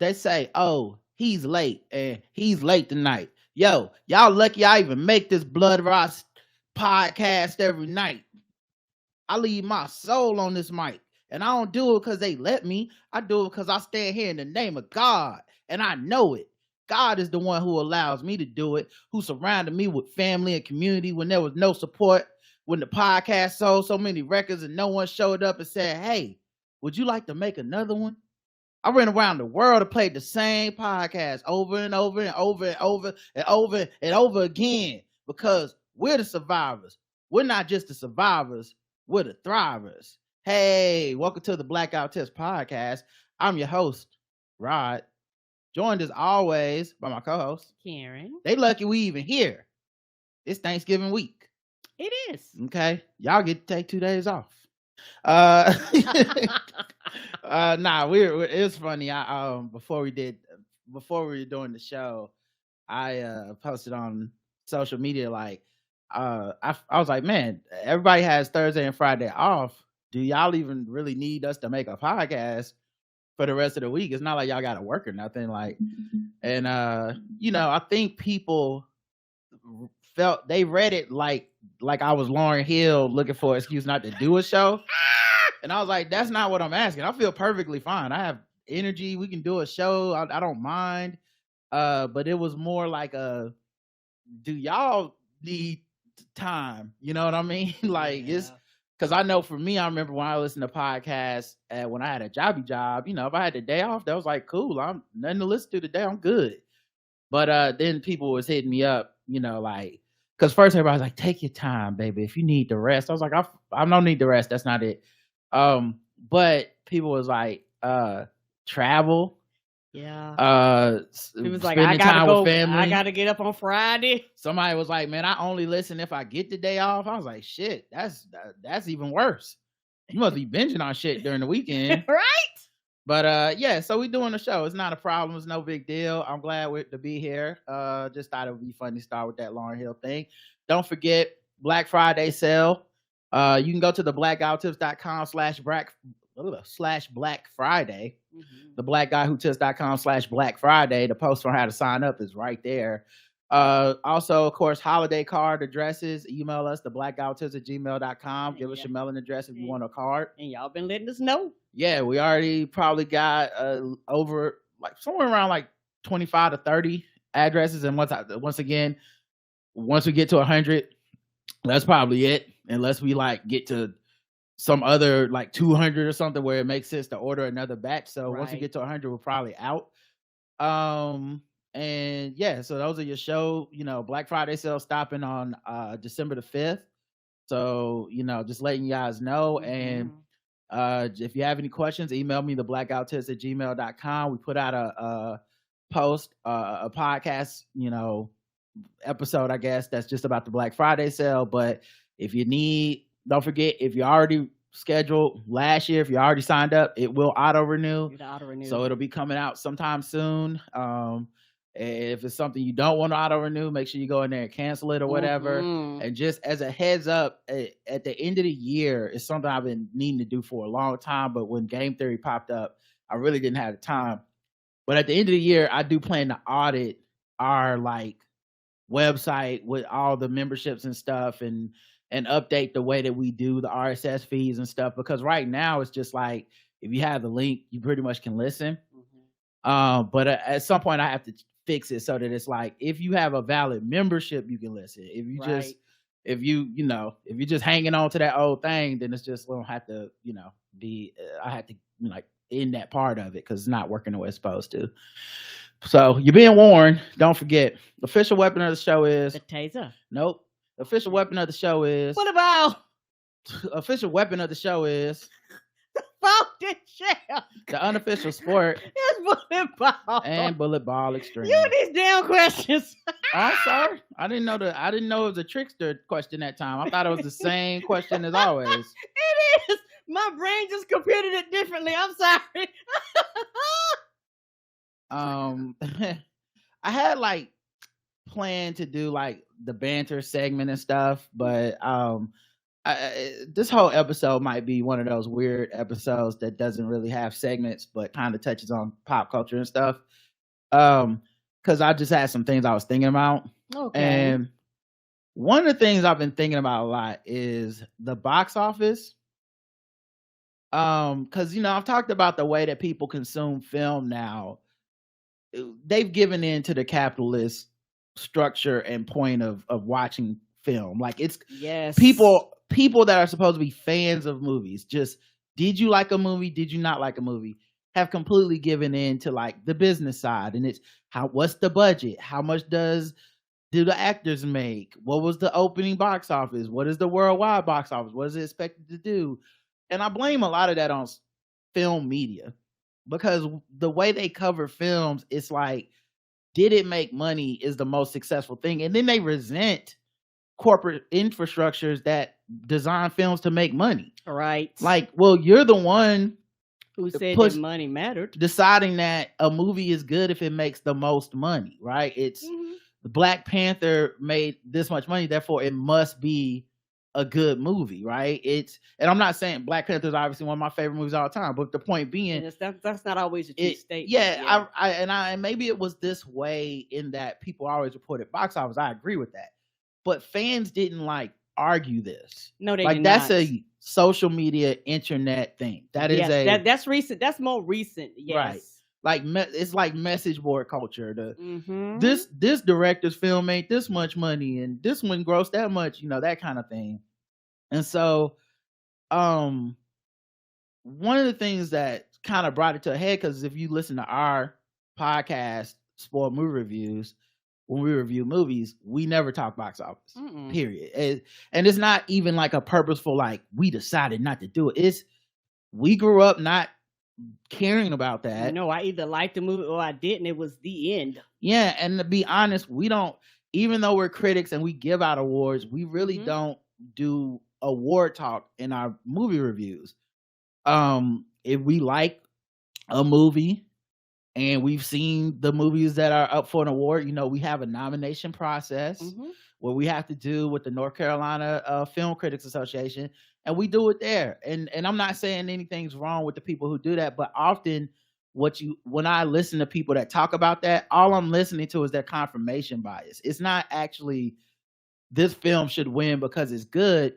they say, oh, he's late and he's late tonight. Yo, y'all lucky I even make this Blood Ross podcast every night. I leave my soul on this mic. And I don't do it because they let me. I do it because I stand here in the name of God. And I know it. God is the one who allows me to do it, who surrounded me with family and community when there was no support, when the podcast sold so many records and no one showed up and said, hey, would you like to make another one? I ran around the world and played the same podcast over and over and over and over and over and over again because we're the survivors. We're not just the survivors, we're the thrivers. Hey, welcome to the Blackout Test podcast. I'm your host, Rod, joined as always by my co-host, Karen. They lucky we even here. It's Thanksgiving week. It is. Okay, y'all get to take 2 days off. It's funny. Before we were doing the show, I posted on social media I was like, man, everybody has Thursday and Friday off. Do y'all even really need us to make a podcast for the rest of the week? It's not like y'all got to work or nothing. And I think people felt they read it like I was Lauryn Hill looking for an excuse not to do a show. And I was like, that's not what I'm asking. I feel perfectly fine. I have energy. We can do a show. I don't mind. But it was more like do y'all need time? You know what I mean? It's because I know for me, I remember when I listened to podcasts when I had a job, if I had the day off, that was like, cool. I'm nothing to listen to today. I'm good. But then people was hitting me up, because first everybody was like, take your time, baby. If you need the rest, I was like, I don't need the rest. That's not it. But people was like, travel. Yeah. It was like, I gotta go. I gotta get up on Friday. Somebody was like, man, I only listen if I get the day off. I was like, shit, that's even worse. You must be binging on shit during the weekend. Right? But so we doing the show. It's not a problem. It's no big deal. I'm glad to be here. Just thought it would be fun to start with that Lauryn Hill thing. Don't forget Black Friday sale. You can go to the blackouttips.com/Black Friday. Mm-hmm. The blackguywhotips.com/Black Friday. The post on how to sign up is right there. Also, of course, holiday card addresses. Email us, theblackguywhotips@gmail.com. Give us your mailing address if you want a card. And y'all been letting us know. Yeah, we already probably got over somewhere around 25 to 30 addresses. And once again, once we get to 100, that's probably it. Unless we get to some other 200 or something where it makes sense to order another batch. So Once we get to 100, we're probably out. And yeah, so those are your show. Black Friday sale stopping on December the 5th. So just letting you guys know. Mm-hmm. And if you have any questions, email me theblackguywhotips@gmail.com. We put out a post, a podcast, episode, I guess, that's just about the Black Friday sale. But if you need, don't forget, if you already scheduled last year, if you already signed up, it will auto renew. So it'll be coming out sometime soon. If it's something you don't want to auto renew, make sure you go in there and cancel it or whatever. Mm-hmm. And just as a heads up, at the end of the year, it's something I've been needing to do for a long time. But when Game Theory popped up, I really didn't have the time. But at the end of the year, I do plan to audit our website with all the memberships and stuff, and update the way that we do the RSS feeds and stuff. Because right now it's just if you have the link, you pretty much can listen. Mm-hmm. But at some point I have to fix it so that it's if you have a valid membership, you can listen. If you if you're just hanging on to that old thing, then it's just don't have to I have to end that part of it because it's not working the way it's supposed to. So you're being warned. Don't forget, the official weapon of the show is the taser. Nope. The official weapon of the show is what about? Official weapon of the show is the folding chair. The unofficial sport is bullet ball and bullet ball extreme. You these damn questions. I'm sorry. I didn't know it was a trickster question that time. I thought it was the same question as always. It is. My brain just computed it differently. I'm sorry. I had planned to do the banter segment and stuff, but this whole episode might be one of those weird episodes that doesn't really have segments, but kind of touches on pop culture and stuff. Because I just had some things I was thinking about. Okay. And one of the things I've been thinking about a lot is the box office. Because I've talked about the way that people consume film now. They've given in to the capitalist structure and point of watching film. Like it's people that are supposed to be fans of movies. Just, did you like a movie? Did you not like a movie? Have completely given in to like the business side, and it's what's the budget? How much do the actors make? What was the opening box office? What is the worldwide box office? What is it expected to do? And I blame a lot of that on film media, because the way they cover films, it's like, did it make money is the most successful thing. And then they resent corporate infrastructures that design films to make money. Right. Like, well, you're the one who said that money mattered, deciding that a movie is good if it makes the most money, right? It's Black Panther made this much money, therefore it must be a good movie, right? And I'm not saying Black Panther is obviously one of my favorite movies of all time, but the point being, that's not always a true statement. Yeah, and maybe it was this way in that people always reported box office. I agree with that, but fans didn't argue this. No, they did that's not. A social media internet thing. That is that's recent. That's more recent. Yes. Right. It's like message board culture. This director's film made this much money, and this one grossed that much, that kind of thing. And so, one of the things that kind of brought it to a head, because if you listen to our podcast, Spoiled Movie Reviews, when we review movies, we never talk box office. Period. And it's not even like a purposeful, we decided not to do it. We grew up not caring about that. No, I either liked the movie or I didn't. It was the end. Yeah, and to be honest, we don't, even though we're critics and we give out awards, we really don't do award talk in our movie reviews. If we like a movie and we've seen the movies that are up for an award, we have a nomination process where we have to do with the North Carolina Film Critics Association, and we do it there. And I'm not saying anything's wrong with the people who do that, but often when I listen to people that talk about that, all I'm listening to is their confirmation bias. It's not actually this film should win because it's good.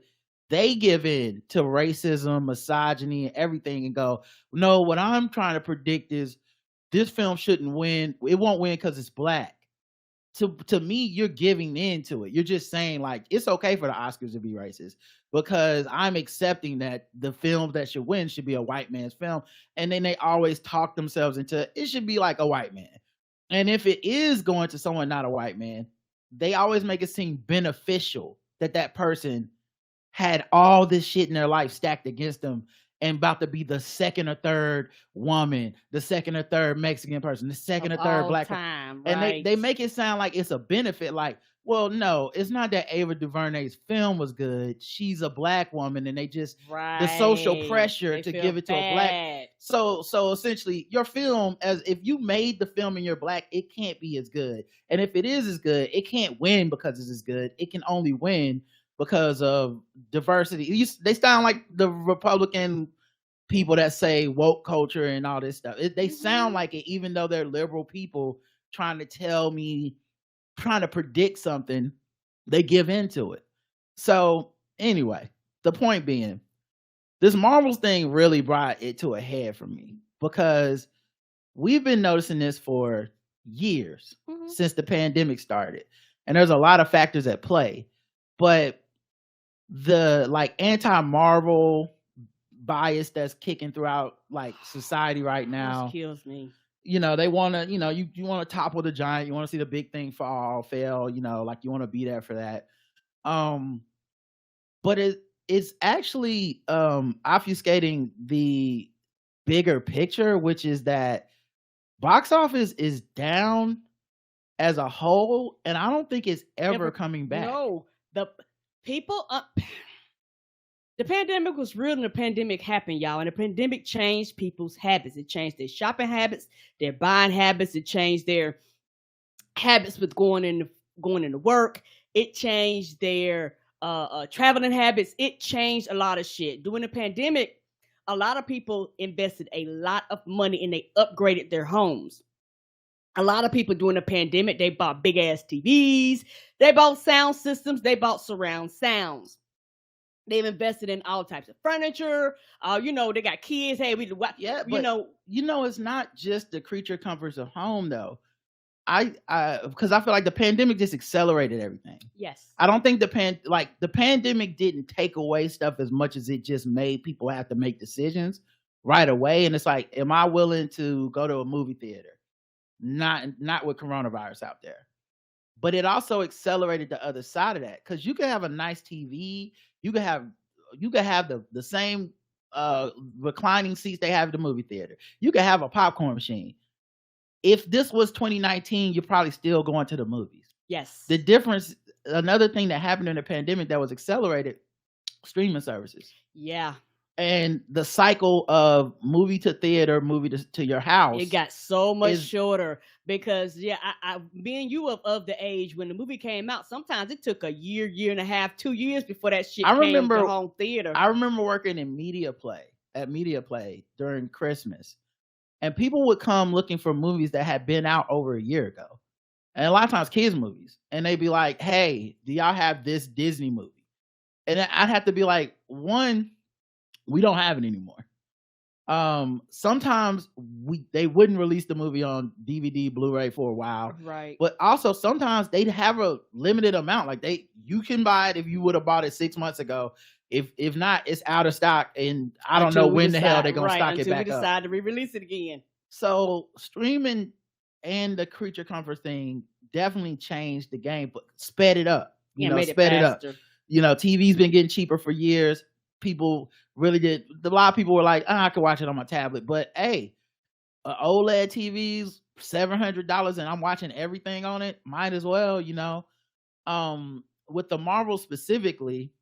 They give in to racism, misogyny, and everything and go, no, what I'm trying to predict is this film shouldn't win. It won't win because it's Black. To me, you're giving in to it. You're just saying it's okay for the Oscars to be racist because I'm accepting that the film that should win should be a white man's film. And then they always talk themselves into it should be like a white man. And if it is going to someone not a white man, they always make it seem beneficial that person had all this shit in their life stacked against them and about to be the second or third woman, the second or third Mexican person, the second or third Black person. And they make it sound like it's a benefit. Well, no, it's not that Ava DuVernay's film was good. She's a Black woman, and they just the social pressure to give it to a Black. So essentially, your film, as if you made the film and you're Black, it can't be as good. And if it is as good, it can't win because it's as good. It can only win because of diversity. They sound like the Republican people that say woke culture and all this stuff. They sound like it, even though they're liberal people trying to predict something, they give into it. So anyway, the point being, this Marvels thing really brought it to a head for me because we've been noticing this for years since the pandemic started. And there's a lot of factors at play, but the anti-Marvel bias that's kicking throughout society right now kills me. They want to, you want to topple the giant, you want to see the big thing fail, you want to be there for that. But it's actually obfuscating the bigger picture, which is that box office is down as a whole, and I don't think it's ever coming back. No, the pandemic was real and the pandemic happened, y'all. And the pandemic changed people's habits. It changed their shopping habits, their buying habits. It changed their habits with going into work. It changed their traveling habits. It changed a lot of shit. During the pandemic, a lot of people invested a lot of money and they upgraded their homes. A lot of people during the pandemic, they bought big ass TVs, they bought sound systems, they bought surround sounds. They've invested in all types of furniture. They got kids. Hey, yeah, but it's not just the creature comforts of home though. Because I feel like the pandemic just accelerated everything. Yes. I don't think the pandemic didn't take away stuff as much as it just made people have to make decisions right away. And it's like, am I willing to go to a movie theater? Not with coronavirus out there. But it also accelerated the other side of that, because you can have a nice TV, you can have the same reclining seats they have at the movie theater. You can have a popcorn machine. If this was 2019, you're probably still going to the movies. Yes. The difference, another thing that happened in the pandemic that was accelerated, streaming services. Yeah. And the cycle of movie to theater, movie to your house. It got so much shorter because, me and you of the age when the movie came out, sometimes it took a year and a half, 2 years before that shit came to home theater. I remember working in Media Play during Christmas. And people would come looking for movies that had been out over a year ago. And a lot of times kids movies. And they'd be like, hey, do y'all have this Disney movie? And I'd have to be like, one, we don't have it anymore. Sometimes they wouldn't release the movie on DVD, Blu-ray for a while. Right. But also sometimes they'd have a limited amount. Like you can buy it if you would have bought it 6 months ago. If not, it's out of stock, and I don't know when the hell they're gonna stock it back up. Until we decide to re-release it again. So streaming and the creature comfort thing definitely changed the game, but sped it up. Made it faster. TV's been getting cheaper for years. People really did. A lot of people were like, I can watch it on my tablet. But hey, OLED TV's $700 and I'm watching everything on it. Might as well, with the Marvel specifically.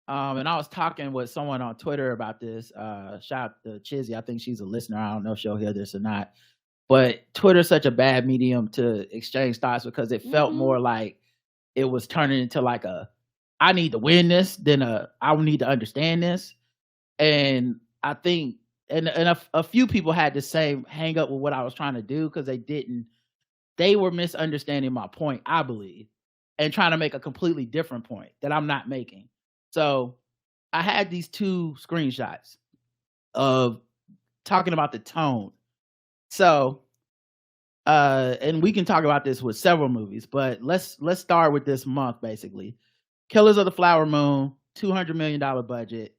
And I was talking with someone on Twitter about this. Shout out to Chizzy. I think she's a listener. I don't know if she'll hear this or not. But Twitter's such a bad medium to exchange thoughts because it felt more like it was turning into like I need to win this than I need to understand this. And I think and a few people had the same hang up with what I was trying to do because they were misunderstanding my point, I believe, and trying to make a completely different point that I'm not making. So I had these two screenshots of talking about the tone. So, and we can talk about this with several movies, but let's start with this month, basically. Killers of the Flower Moon, $200 million budget,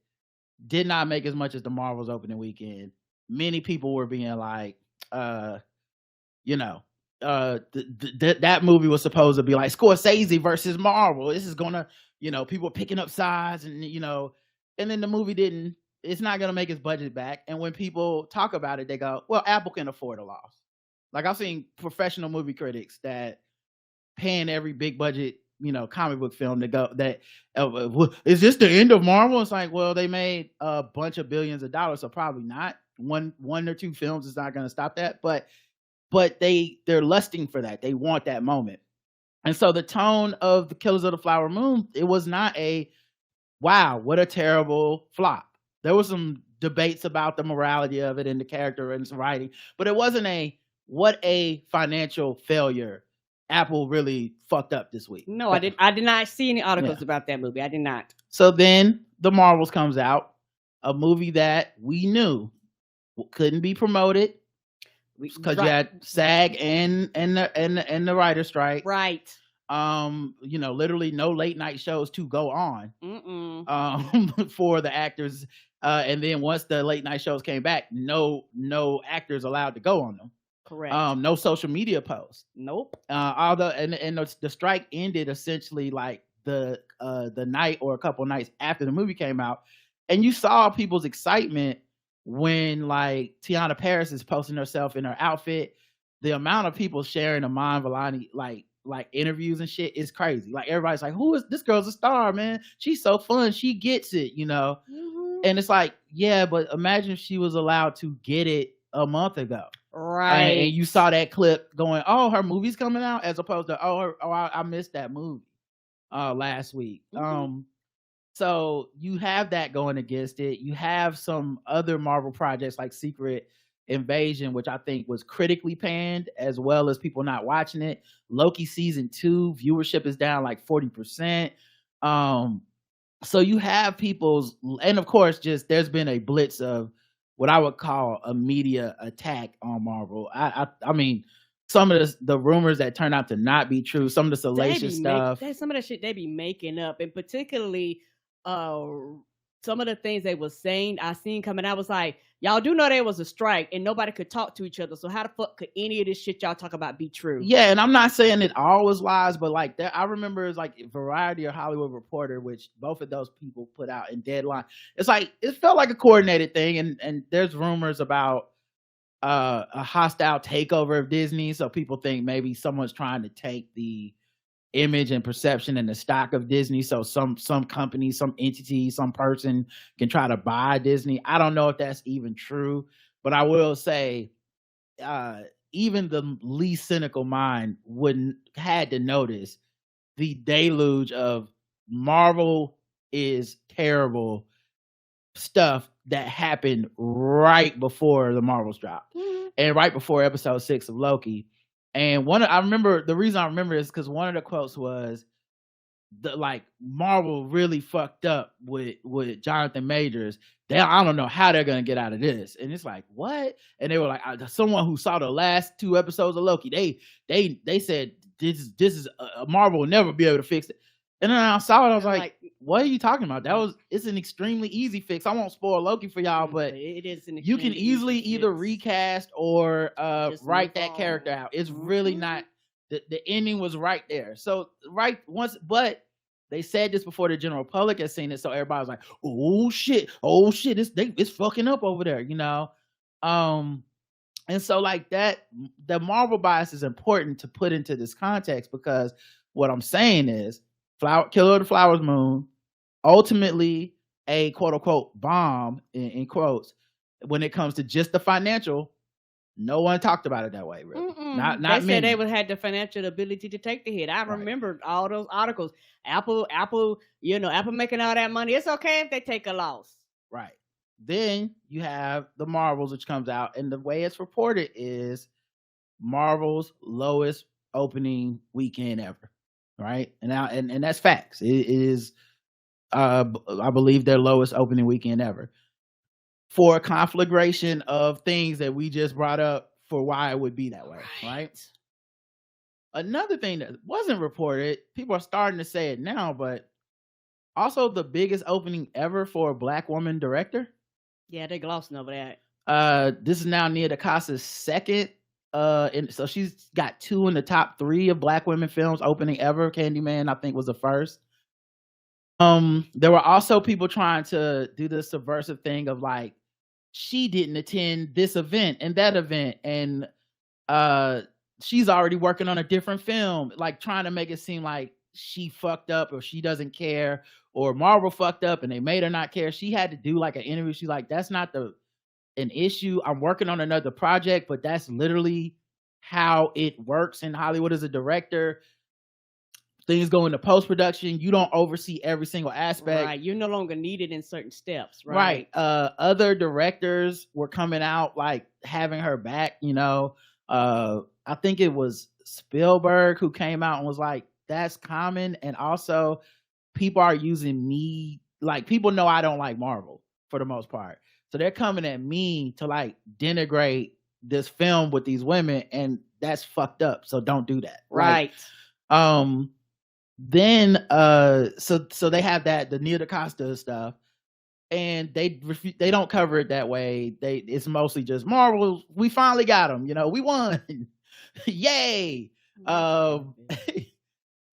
did not make as much as the Marvel's opening weekend. Many people were being like, that movie was supposed to be like Scorsese versus Marvel. This is gonna, people picking up sides and then the movie it's not gonna make its budget back. And when people talk about it, they go, well, Apple can afford a loss. Like I've seen professional movie critics that paying every big budget, comic book film to go that is this the end of Marvel? It's like, well, they made a bunch of billions of dollars, so probably not. One or two films is not going to stop that, but they're lusting for that. They want that moment. And so the tone of the Killers of the Flower Moon, it was not a wow, what a terrible flop. There was some debates about the morality of it and the character and some writing, but it wasn't what a financial failure. Apple really fucked up this week. No, I did not see any articles about that movie. I did not. So then The Marvels comes out, a movie that we knew couldn't be promoted because you had SAG and the writer's strike. Right. Literally no late night shows to go on for the actors. And then once the late night shows came back, no actors allowed to go on them. Correct. No social media posts. Nope. Although the strike ended essentially like the night or a couple nights after the movie came out, and you saw people's excitement when like Tiana Paris is posting herself in her outfit. The amount of people sharing Iman Vellani like interviews and shit is crazy. Like everybody's like, who is this girl's a star, man? She's so fun. She gets it, And it's like, yeah, but imagine if she was allowed to get it a month ago. Right. And you saw that clip going, oh, her movie's coming out, as opposed to, I missed that movie. last week. So you have that going against it. You have some other Marvel projects like Secret Invasion, which I think was critically panned, as well as people not watching it. Loki season 2 viewership is down like 40%. So you have people's, and of course, just there's been a blitz of what I would call a media attack on Marvel. I mean, some of the rumors that turn out to not be true, some of the salacious stuff. Some of the shit they be making up, and particularly some of the things they was saying, I seen coming out was like, y'all do know there was a strike and nobody could talk to each other. So how the fuck could any of this shit y'all talk about be true? Yeah, and I'm not saying it all was lies, but like that, I remember it's like Variety or Hollywood Reporter, which both of those people put out in Deadline. It's like it felt like a coordinated thing, and there's rumors about a hostile takeover of Disney. So people think maybe someone's trying to take the image and perception and the stock of Disney. So some company, some entity, some person can try to buy Disney. I don't know if that's even true, but I will say, even the least cynical mind wouldn't had to notice the deluge of Marvel is terrible stuff that happened right before the Marvels dropped, and right before episode 6 of Loki. And I remember the reason I remember is because one of the quotes was Marvel really fucked up with Jonathan Majors. I don't know how they're gonna get out of this. And it's like, what? And they were like, someone who saw the last 2 episodes of Loki, they said this is Marvel will never be able to fix it. And then I saw it, I was like, what are you talking about? It's an extremely easy fix. I won't spoil Loki for y'all, but it is you can easily either recast or write that character out. It's really not, the ending was right there. So but they said this before the general public has seen it, so everybody was like, oh shit, it's fucking up over there, you know. And so like that, the Marvel bias is important to put into this context, because what I'm saying is Killer of the Flowers Moon, ultimately a quote unquote bomb in quotes when it comes to just the financial. No one talked about it that way, really. Not they said they would have the financial ability to take the hit. I remember all those articles. Apple, Apple making all that money. It's okay if they take a loss. Right. Then you have the Marvels, which comes out, and the way it's reported is Marvel's lowest opening weekend ever. Right. And that's facts. It is I believe their lowest opening weekend ever, for a conflagration of things that we just brought up for why it would be that way. Right. Another thing that wasn't reported, people are starting to say it now, but also the biggest opening ever for a Black woman director. Yeah, they're glossing over that. This is now Nia DaCosta's second. And so she's got 2 in the top 3 of Black women films opening ever. Candyman, I think, was the first. There were also people trying to do the subversive thing of like, she didn't attend this event and that event, and she's already working on a different film, like trying to make it seem like she fucked up or she doesn't care, or Marvel fucked up and they made her not care. She had to do like an interview. She's like, that's not an issue. I'm working on another project, but that's literally how it works in Hollywood as a director. Things go into post-production. You don't oversee every single aspect. Right. You're no longer needed in certain steps. Right. Other directors were coming out like having her back, you know. I think it was Spielberg who came out and was like, that's common. And also people are using me, like people know I don't like Marvel for the most part. So they're coming at me to like denigrate this film with these women, and that's fucked up. So don't do that. Right. Then so they have that, the Nia DaCosta stuff, and they don't cover it that way. It's mostly just Marvel. We finally got them. You know, we won. Yay. And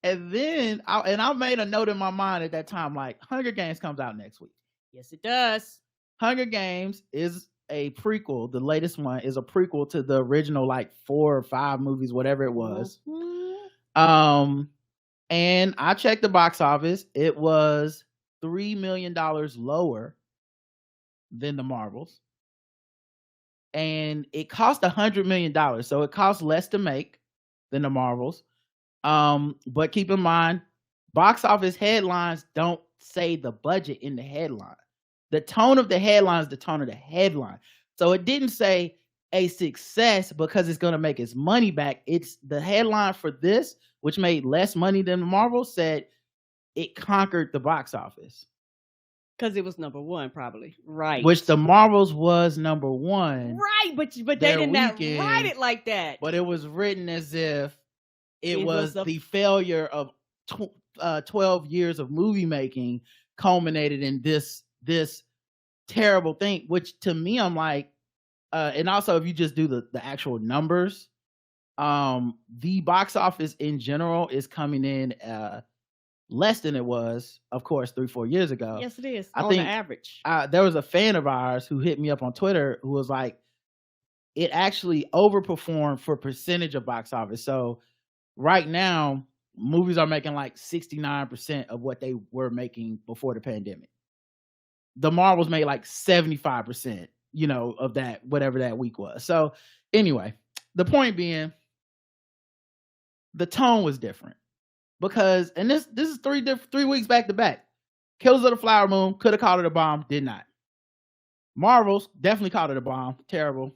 then I made a note in my mind at that time, like Hunger Games comes out next week. Yes, it does. Hunger Games is a prequel. The latest one is a prequel to the original, like 4 or 5 movies, whatever it was. And I checked the box office. It was $3 million lower than the Marvels. And it cost $100 million. So it cost less to make than the Marvels. But keep in mind, box office headlines don't say the budget in the headline. The tone of the headline is the tone of the headline. So it didn't say a success because it's going to make its money back. It's the headline for this, which made less money than Marvel, said it conquered the box office. Because it was number one, probably. Right. Which the Marvels was number one. Right, but they did not write it like that. But it was written as if it was the failure of 12 years of movie making culminated in this terrible thing, which to me, I'm like, and also if you just do the actual numbers, the box office in general is coming in less than it was, of course, 3-4 years ago. Yes, it is. I on think the average. There was a fan of ours who hit me up on Twitter who was like, it actually overperformed for percentage of box office. So right now, movies are making like 69% of what they were making before the pandemic. The Marvels made like 75%, of that, whatever that week was. So anyway, the point being, the tone was different because, and this is 3 weeks back to back. Killers of the Flower Moon could have called it a bomb, did not. Marvels definitely called it a bomb, terrible.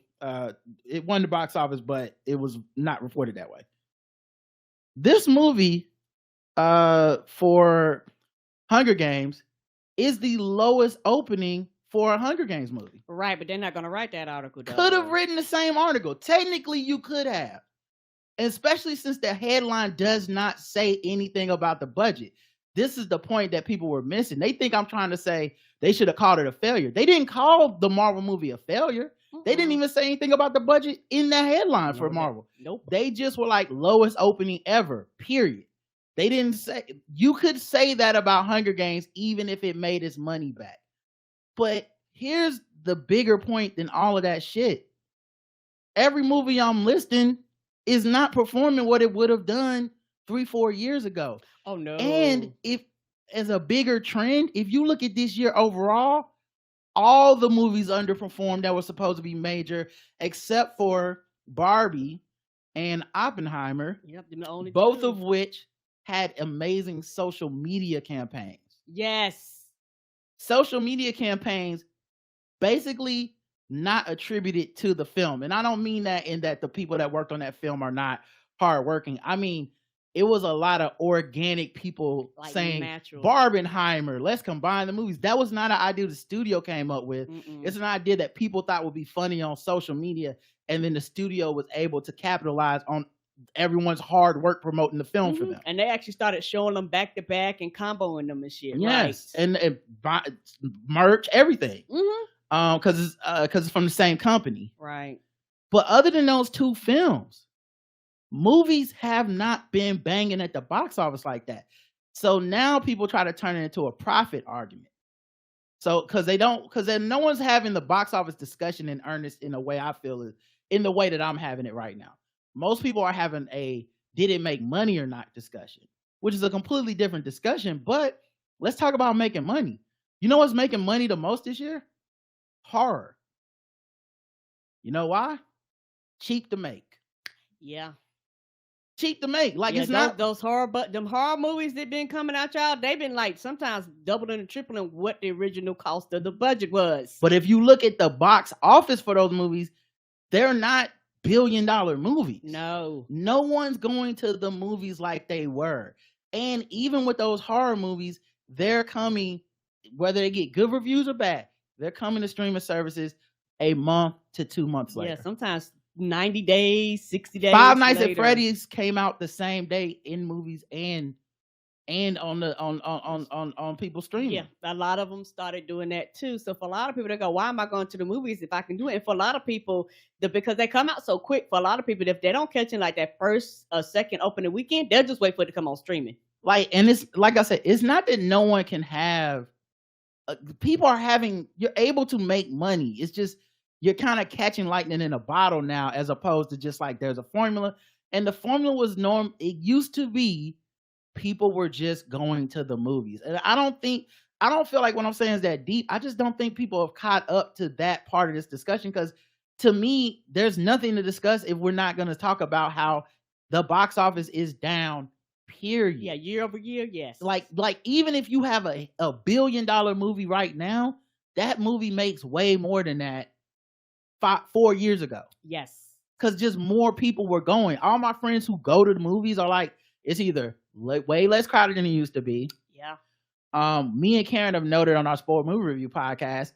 It won the box office, but it was not reported that way. This movie for Hunger Games is the lowest opening for a Hunger Games movie. Right, but they're not going to write that article. Could have written the same article. Technically, you could have. And especially since the headline does not say anything about the budget. This is the point that people were missing. They think I'm trying to say they should have called it a failure. They didn't call the Marvel movie a failure. They didn't even say anything about the budget in the headline for Marvel. Nope. They just were like lowest opening ever, period. They didn't say, you could say that about Hunger Games even if it made its money back. But here's the bigger point than all of that shit. Every movie I'm listing is not performing what it would have done 3-4 years ago. Oh no. And if, as a bigger trend, if you look at this year overall, all the movies underperformed that were supposed to be major, except for Barbie and Oppenheimer. Yep, the only both two. of which had amazing social media campaigns. Yes. Social media campaigns basically not attributed to the film. And I don't mean that in that the people that worked on that film are not hardworking. I mean, it was a lot of organic people like saying, natural. Barbenheimer, let's combine the movies. That was not an idea the studio came up with. It's an idea that people thought would be funny on social media. And then the studio was able to capitalize on everyone's hard work promoting the film for them. And they actually started showing them back to back and comboing them and shit. Yes. Right? And merch, everything. Because it's from the same company. Right. But other than those two films, movies have not been banging at the box office like that. So now people try to turn it into a profit argument. So because no one's having the box office discussion in earnest in the way I feel is in the way that I'm having it right now. Most people are having a did it make money or not discussion, which is a completely different discussion. But let's talk about making money. You know what's making money the most this year? Horror. You know why? Cheap to make. Yeah. Cheap to make. Like, it's not those horror, but them horror movies that been coming out, y'all, they've been like sometimes doubling and tripling what the original cost of the budget was. But if you look at the box office for those movies, they're not billion-dollar movies. No one's going to the movies like they were. And even with those horror movies, they're coming, whether they get good reviews or bad, they're coming to streaming services a month to 2 months later. Yeah, sometimes 90 days, 60 days. Five Nights at Freddy's came out the same day in movies and on people's streaming. Yeah, a lot of them started doing that too. So for a lot of people, they go, "Why am I going to the movies if I can do it?" And for a lot of people, because they come out so quick. For a lot of people, if they don't catch it like that first or second opening weekend, they'll just wait for it to come on streaming. Like, and it's like I said, it's not that no one can have. People are having. You're able to make money. It's just you're kind of catching lightning in a bottle now, as opposed to just like there's a formula, and the formula was norm. It used to be. People were just going to the movies. And I don't feel like what I'm saying is that deep. I just don't think people have caught up to that part of this discussion. Because to me, there's nothing to discuss if we're not going to talk about how the box office is down, period. Yeah, year over year, yes. Like even if you have a $1 billion movie right now, that movie makes way more than that 4 years ago. Yes. Because just more people were going. All my friends who go to the movies are like, it's either way less crowded than it used to be. Yeah. Me and Karen have noted on our sport movie review podcast,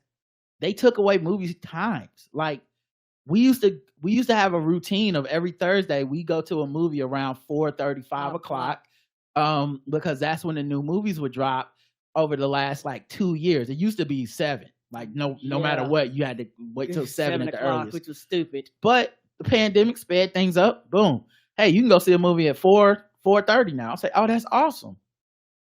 they took away movie times. Like we used to have a routine of every Thursday we go to a movie around 4:30, 5 o'clock, because that's when the new movies would drop. Over the last like 2 years, it used to be 7. Like no matter what, you had to wait till 7 at the earliest, which was stupid. But the pandemic sped things up. Boom. Hey, you can go see a movie at 4:30 now. I'll say, oh, that's awesome.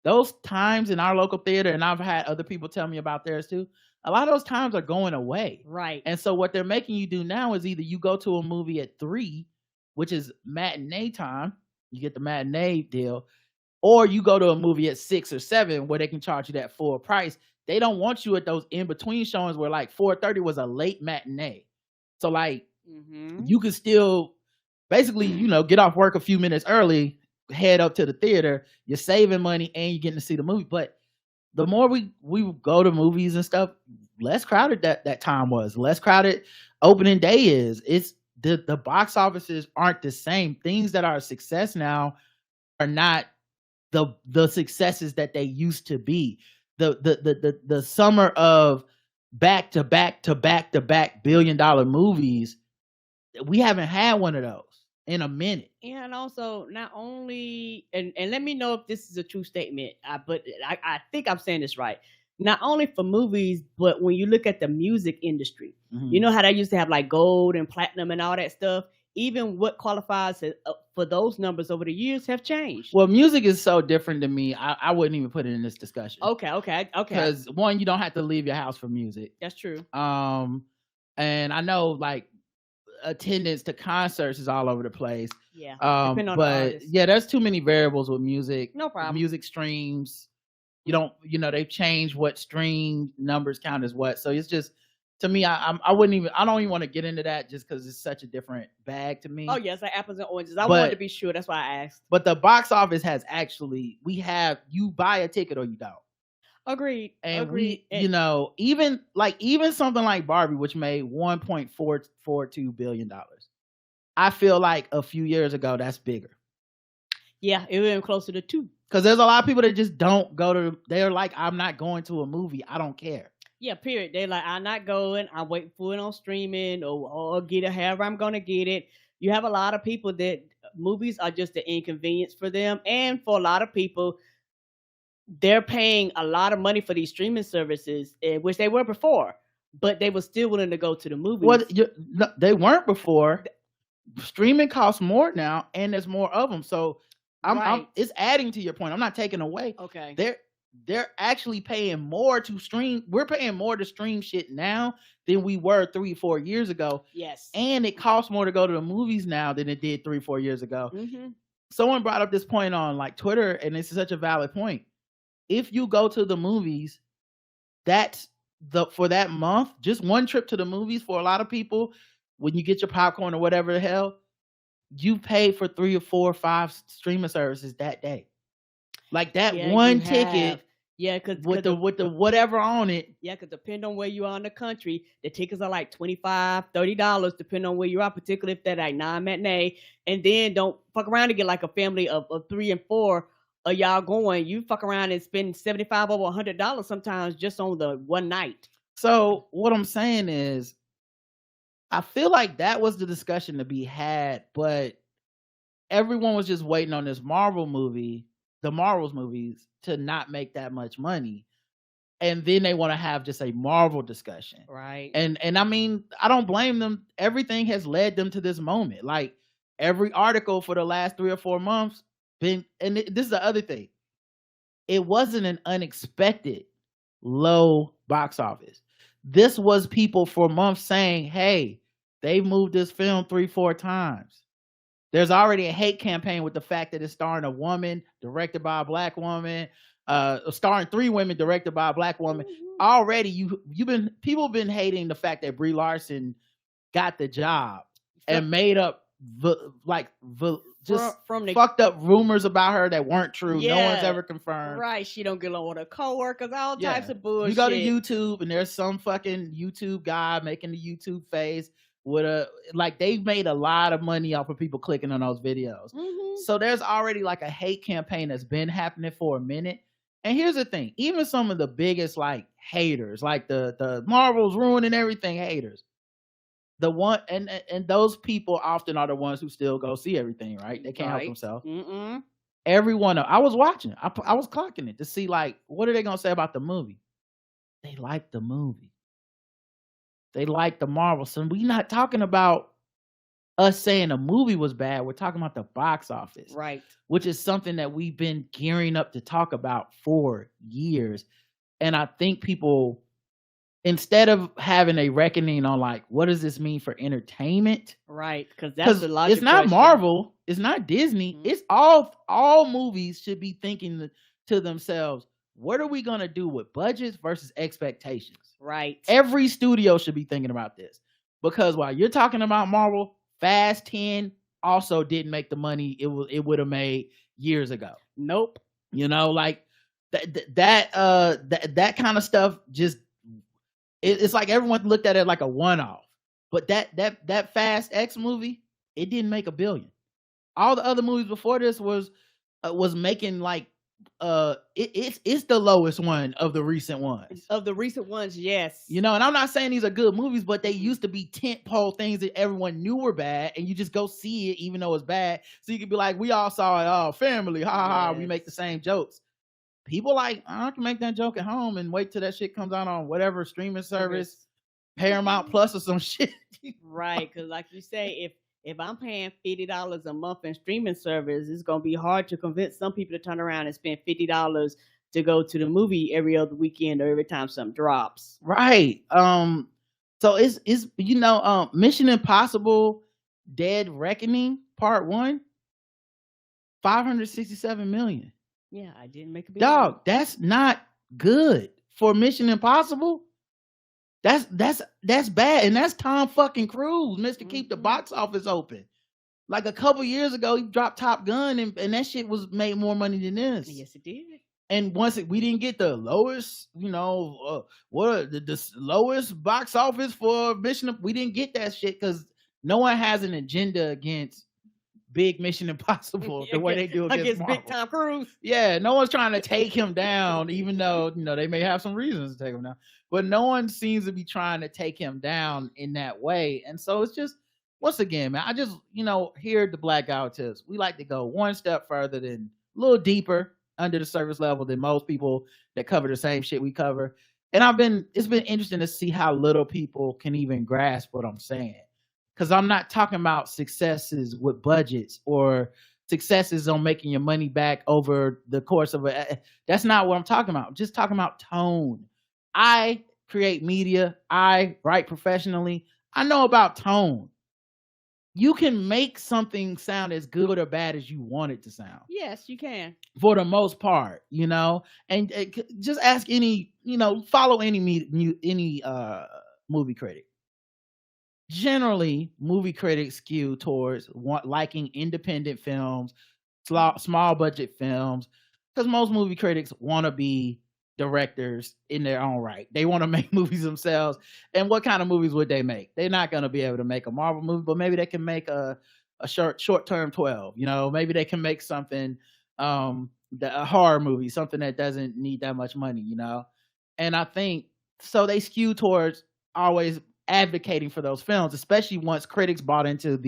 Those times in our local theater, and I've had other people tell me about theirs too, a lot of those times are going away. Right. And so what they're making you do now is either you go to a movie at 3, which is matinee time, you get the matinee deal, or you go to a movie at 6 or 7 where they can charge you that full price. They don't want you at those in-between showings where like 4:30 was a late matinee. So like you can still basically, get off work a few minutes early, head up to the theater, you're saving money and you're getting to see the movie. But the more we go to movies and stuff, less crowded that time was, less crowded opening day is. It's the box offices aren't the same. Things that are a success now are not the successes that they used to be. The summer of back to back $1 billion movies, we haven't had one of those in a minute. And also, not only, and let me know if this is a true statement, but I think I'm saying this right. Not only for movies, but when you look at the music industry, you know how they used to have like gold and platinum and all that stuff. Even what qualifies for those numbers over the years have changed. Well, music is so different to me. I wouldn't even put it in this discussion. Okay. Because one, you don't have to leave your house for music. That's true. And I know like attendance to concerts is all over the place. Yeah. Depending on the artist. Yeah, there's too many variables with music. No problem. Music streams. They've changed what stream numbers count as what. So it's just, to me, I don't even want to get into that just because it's such a different bag to me. Oh yes, like apples and oranges. I wanted to be sure. That's why I asked. But the box office has actually, you buy a ticket or you don't. Agreed. And even something like Barbie, which made $1.442 billion. I feel like a few years ago that's bigger. Yeah, it was even closer to 2. Because there's a lot of people that just don't go to. They're like, I'm not going to a movie. I don't care. Yeah, period. They're like, I'm not going. I'm waiting for it on streaming or get it however I'm going to get it. You have a lot of people that movies are just an inconvenience for them. And for a lot of people, they're paying a lot of money for these streaming services, which they were before, but they were still willing to go to the movies. Well, they weren't before. Streaming costs more now, and there's more of them. So it's adding to your point. I'm not taking away. Okay. They're actually paying more to stream. We're paying more to stream shit now than we were 3-4 years ago. Yes. And it costs more to go to the movies now than it did 3-4 years ago. Mm-hmm. Someone brought up this point on like Twitter, and it's such a valid point. If you go to the movies, for that month, just one trip to the movies for a lot of people, when you get your popcorn or whatever the hell, you pay for 3 or 4 or 5 streaming services that day. Like that one ticket. Yeah, because with the whatever on it. Yeah, because depending on where you are in the country, the tickets are like $25, $30, depending on where you are, particularly if they're like non-matinee. And then don't fuck around and get like a family of 3 and 4 of y'all going. You fuck around and spend $75 over $100 sometimes just on the one night. So what I'm saying is, I feel like that was the discussion to be had, but everyone was just waiting on this Marvel movie, the Marvels movies, to not make that much money. And then they want to have just a Marvel discussion. Right. And I mean, I don't blame them. Everything has led them to this moment. Like every article for the last 3 or 4 months this is the other thing. It wasn't an unexpected low box office. This was people for months saying, hey, they've moved this film 3-4 times. There's already a hate campaign with the fact that it's starring a woman, directed by a black woman, starring 3 women, directed by a black woman. Already, people been hating the fact that Brie Larson got the job and made up just from the fucked up rumors about her that weren't true. No one's Yeah, ever confirmed. right. She don't get along with her coworkers, all types Yeah. of bullshit. You go to YouTube and there's some fucking YouTube guy making the YouTube face with a like they've made a lot of money off of people clicking on those videos. Mhm. So there's already like a hate campaign that's been happening for a minute. And here's the thing, even some of the biggest like haters, like the Marvel's ruining everything haters, the one and those people often are the ones who still go see everything, right? They can't help Right. themselves. Mm-mm. Everyone, I was watching, I was clocking it to see like what are they gonna say about the movie. They like the movie. They like the Marvel. So we're not talking about us saying a movie was bad. We're talking about the box office, Right. which is something that we've been gearing up to talk about for years. And I think people, instead of having a reckoning on like, what does this mean for entertainment? Right. Because that's the logic. It's not Marvel. It's not Disney. Mhm. It's all movies should be thinking to themselves, what are we going to do with budgets versus expectations? Right. Every studio should be thinking about this, because while you're talking about Marvel, Fast 10 also didn't make the money it would have made years ago. Nope. You know, like that kind of stuff just it's like everyone looked at it like a one-off. But that Fast X movie, it didn't make $1 billion. All the other movies before this was making like it's the lowest one of the recent ones. Of the recent ones, yes. You know, and I'm not saying these are good movies, but they used to be tentpole things that everyone knew were bad, and you just go see it even though it's bad. So you could be like, we all saw it, oh, family, ha ha, we make the same jokes. People like, I can make that joke at home and wait till that shit comes out on whatever streaming service, Paramount Plus or some shit. Right, because like you say, if I'm paying $50 a month in streaming service, it's gonna be hard to convince some people to turn around and spend $50 to go to the movie every other weekend or every time something drops. Right. So it's Mission Impossible Dead Reckoning Part 1, 567 million. Yeah, I didn't make a big Dog, that's not good for Mission Impossible. That's bad, and that's Tom fucking Cruise, Mr. Keep the box office open. Like a couple years ago, he dropped Top Gun, and that shit was made more money than this. Yes, it did. And we didn't get the lowest, the lowest box office for Mission. We didn't get that shit because no one has an agenda against big Mission Impossible the way they do against big Tom Cruise. Yeah, no one's trying to take him down, even though they may have some reasons to take him down. But no one seems to be trying to take him down in that way. And so it's just, once again, man, I just, here at the Black Guy Tips, we like to go one step further than a little deeper under the surface level than most people that cover the same shit we cover. And it's been interesting to see how little people can even grasp what I'm saying. Because I'm not talking about successes with budgets or successes on making your money back over the course of that's not what I'm talking about. I'm just talking about tone. I create media. I write professionally. I know about tone. You can make something sound as good or bad as you want it to sound. Yes, you can. For the most part, and just ask any, follow any movie critic. Generally, movie critics skew towards liking independent films, small budget films, because most movie critics want to be directors in their own right. They want to make movies themselves. And what kind of movies would they make? They're not going to be able to make a Marvel movie, but maybe they can make a short-term 12. Maybe they can make something, a horror movie, something that doesn't need that much money. And I think so they skew towards always advocating for those films, especially once critics bought into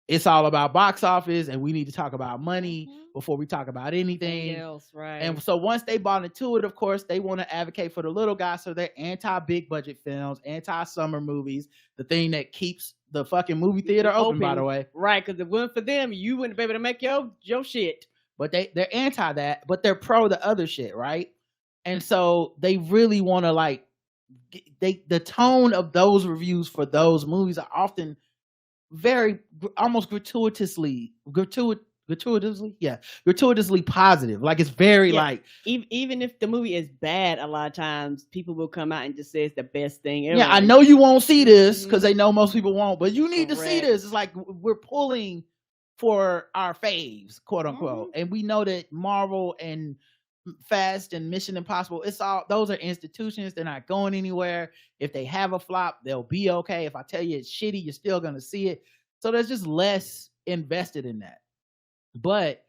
it's all about box office and we need to talk about money before we talk about anything else, right? And so once they bought into it, of course, they want to advocate for the little guy. So they're anti-big budget films, anti-summer movies, the thing that keeps the fucking movie theater open, by the way. Right, because if it wasn't for them, you wouldn't be able to make your shit. But they're anti that, but they're pro the other shit, right? And so they really want to the tone of those reviews for those movies are often very almost gratuitously gratuitously positive. Like, it's very Yeah. like, Even if the movie is bad, a lot of times people will come out and just say it's the best thing ever. yeah, I know you won't see this because they know most people won't, but you need to see Correct. this. It's like we're pulling for our faves, quote unquote. And we know that Marvel and Fast and Mission Impossible, those are institutions. They're not going anywhere. If they have a flop, they'll be okay. If I tell you it's shitty, you're still gonna see it. So there's just less invested in that. But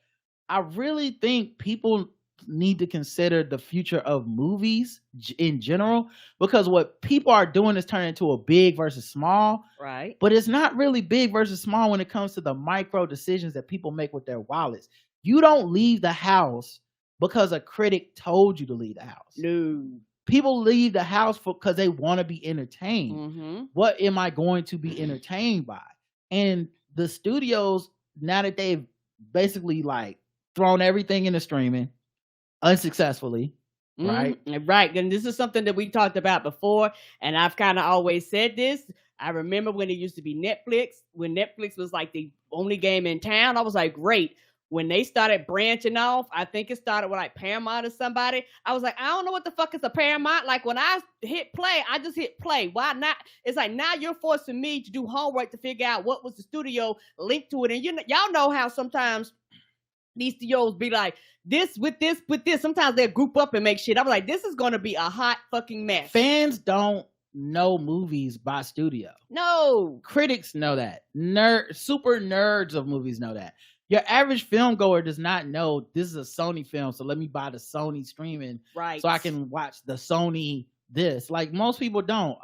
I really think people need to consider the future of movies in general, because what people are doing is turning into a big versus small. Right. But it's not really big versus small when it comes to the micro decisions that people make with their wallets. You don't leave the house because a critic told you to leave the house. No. People leave the house because they want to be entertained. What am I going to be entertained by? And the studios, now that they've basically like thrown everything into streaming unsuccessfully, right? Right. And this is something that we talked about before, and I've kind of always said this. I remember when it used to be Netflix, when Netflix was like the only game in town. I was like, great. When they started branching off, I think it started with like Paramount or somebody. I was like, I don't know what the fuck is a Paramount. Like, when I hit play, I just hit play. Why not? It's like, now you're forcing me to do homework to figure out what was the studio linked to it. And y'all know how sometimes these studios be like, this with this with this. Sometimes they'll group up and make shit. I'm like, this is going to be a hot fucking mess. Fans don't know movies by studio. No. Critics know that. Super nerds of movies know that. Your average film goer does not know this is a Sony film, so let me buy the Sony streaming, right, so I can watch the Sony this. Like, most people don't.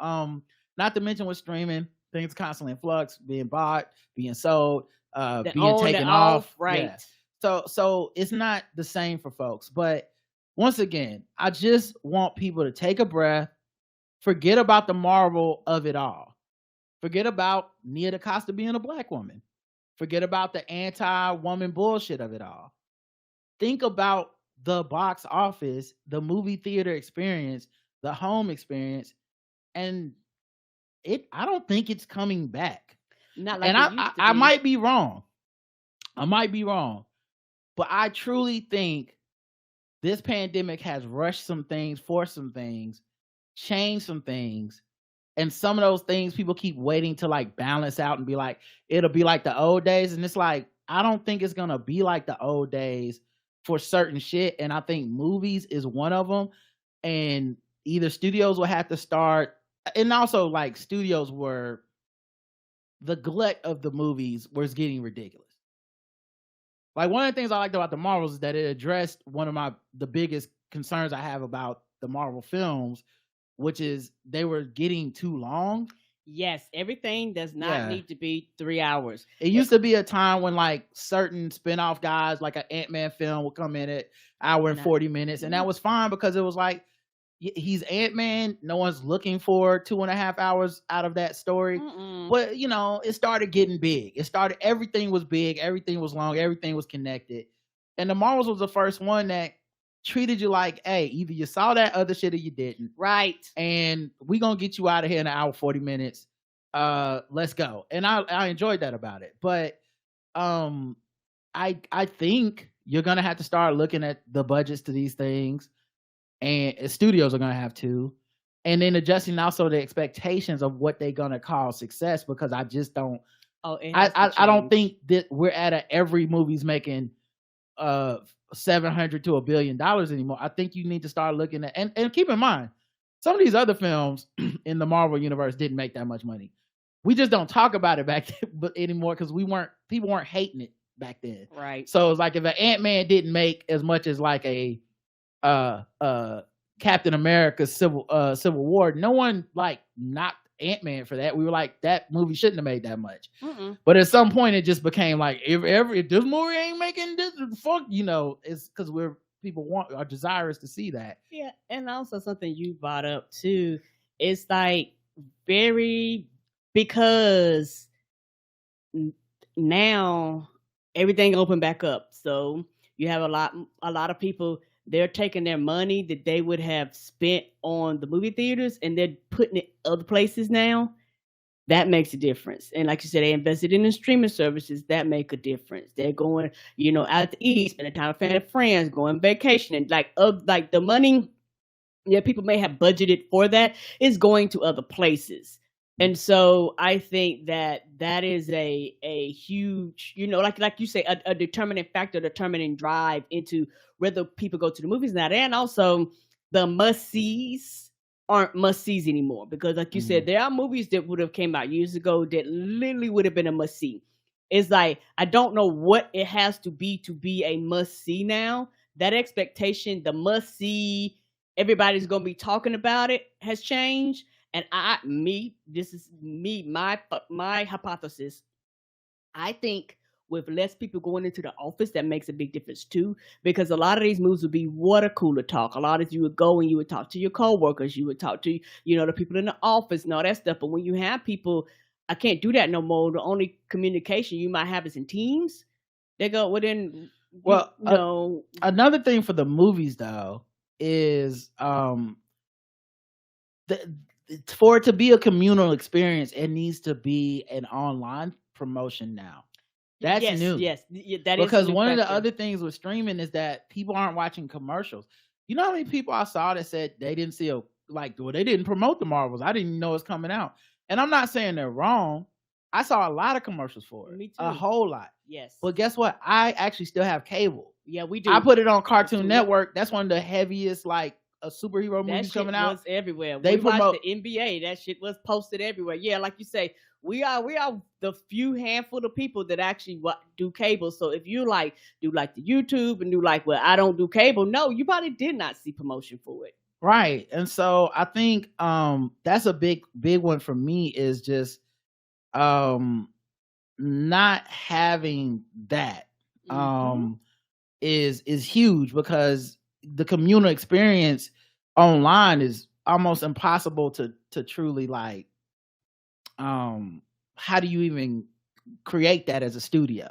Not to mention with streaming, things constantly in flux, being bought, being sold, being taken off. Right. Yeah. So it's not the same for folks. But once again, I just want people to take a breath, forget about the Marvel of it all. Forget about Nia DaCosta being a black woman. Forget about the anti-woman bullshit of it all. Think about the box office, the movie theater experience, the home experience, and I don't think it's coming back. Not like and I might be wrong. But I truly think this pandemic has rushed some things, forced some things, changed some things. And some of those things people keep waiting to like balance out and be like, it'll be like the old days. And it's like, I don't think it's going to be like the old days for certain shit. And I think movies is one of them. And either studios will have to start, and also like studios were, the glut of the movies was getting ridiculous. Like, one of the things I liked about the Marvels is that it addressed one of the biggest concerns I have about the Marvel films, which is they were getting too long. Yes, everything does not need to be 3 hours. It used to be a time when like certain spinoff guys, like an Ant-Man film, would come in at hour and 40 minutes. And that was fine because it was like, he's Ant-Man. No one's looking for 2.5 hours out of that story. But, it started getting big. Everything was big. Everything was long. Everything was connected. And the Marvels was the first one that treated you like, hey, either you saw that other shit or you didn't. Right. And we gonna get you out of here in an hour, 40 minutes. Let's go. And I enjoyed that about it. But I think you're gonna have to start looking at the budgets to these things, and studios are gonna have to, and then adjusting also the expectations of what they're gonna call success, because I just don't I don't think that we're at every movie's making $700 to $1 billion anymore. I think you need to start looking at, and keep in mind, some of these other films in the Marvel universe didn't make that much money. We just don't talk about it back then, anymore, because people weren't hating it back then. Right. So it's like, if an Ant-Man didn't make as much as like a Captain America Civil War, no one like knocked Ant-Man for that. We were like, that movie shouldn't have made that much. But at some point it just became like, if this movie ain't making this, fuck, it's because people are desirous to see that. Yeah. And also something you brought up too, it's like because now everything opened back up. So you have a lot of people, they're taking their money that they would have spent on the movie theaters and they're putting it other places now. That makes a difference. And like you said, they invested in the streaming services. That make a difference. They're going, out to eat, spending time with family and friends, going vacation, and like the money, people may have budgeted for that is going to other places. And so I think that is a huge, like you say, a determining factor, determining drive into whether people go to the movies now. And also the must-sees aren't must-sees anymore, because like you said, there are movies that would have came out years ago that literally would have been a must-see. It's like, I don't know what it has to be a must-see now. That expectation, the must-see, everybody's going to be talking about it, has changed. And this is my hypothesis. I think with less people going into the office, that makes a big difference too, because a lot of these moves would be water cooler talk. A lot of you would go and you would talk to your coworkers, you would talk to, the people in the office and all that stuff. But when you have people, I can't do that no more. The only communication you might have is in Teams. They go, another thing for the movies though is for it to be a communal experience, it needs to be an online promotion now. That's new. Yes, that because is one of the other things with streaming is that people aren't watching commercials. You know how many people I saw that said they didn't see they didn't promote the Marvels. I didn't even know it's coming out. And I'm not saying they're wrong. I saw a lot of commercials for it. Me too. A whole lot. Yes. But guess what? I actually still have cable. Yeah, we do. I put it on Cartoon Network. That's one of the heaviest a superhero movies coming out. Was everywhere. They promote the NBA. That shit was posted everywhere. Yeah, like you say, we are the few handful of people that actually do cable. So if you do the YouTube and I don't do cable, no, you probably did not see promotion for it. Right. And so I think that's a big one for me, is just not having that is huge, because the communal experience online is almost impossible to truly how do you even create that as a studio?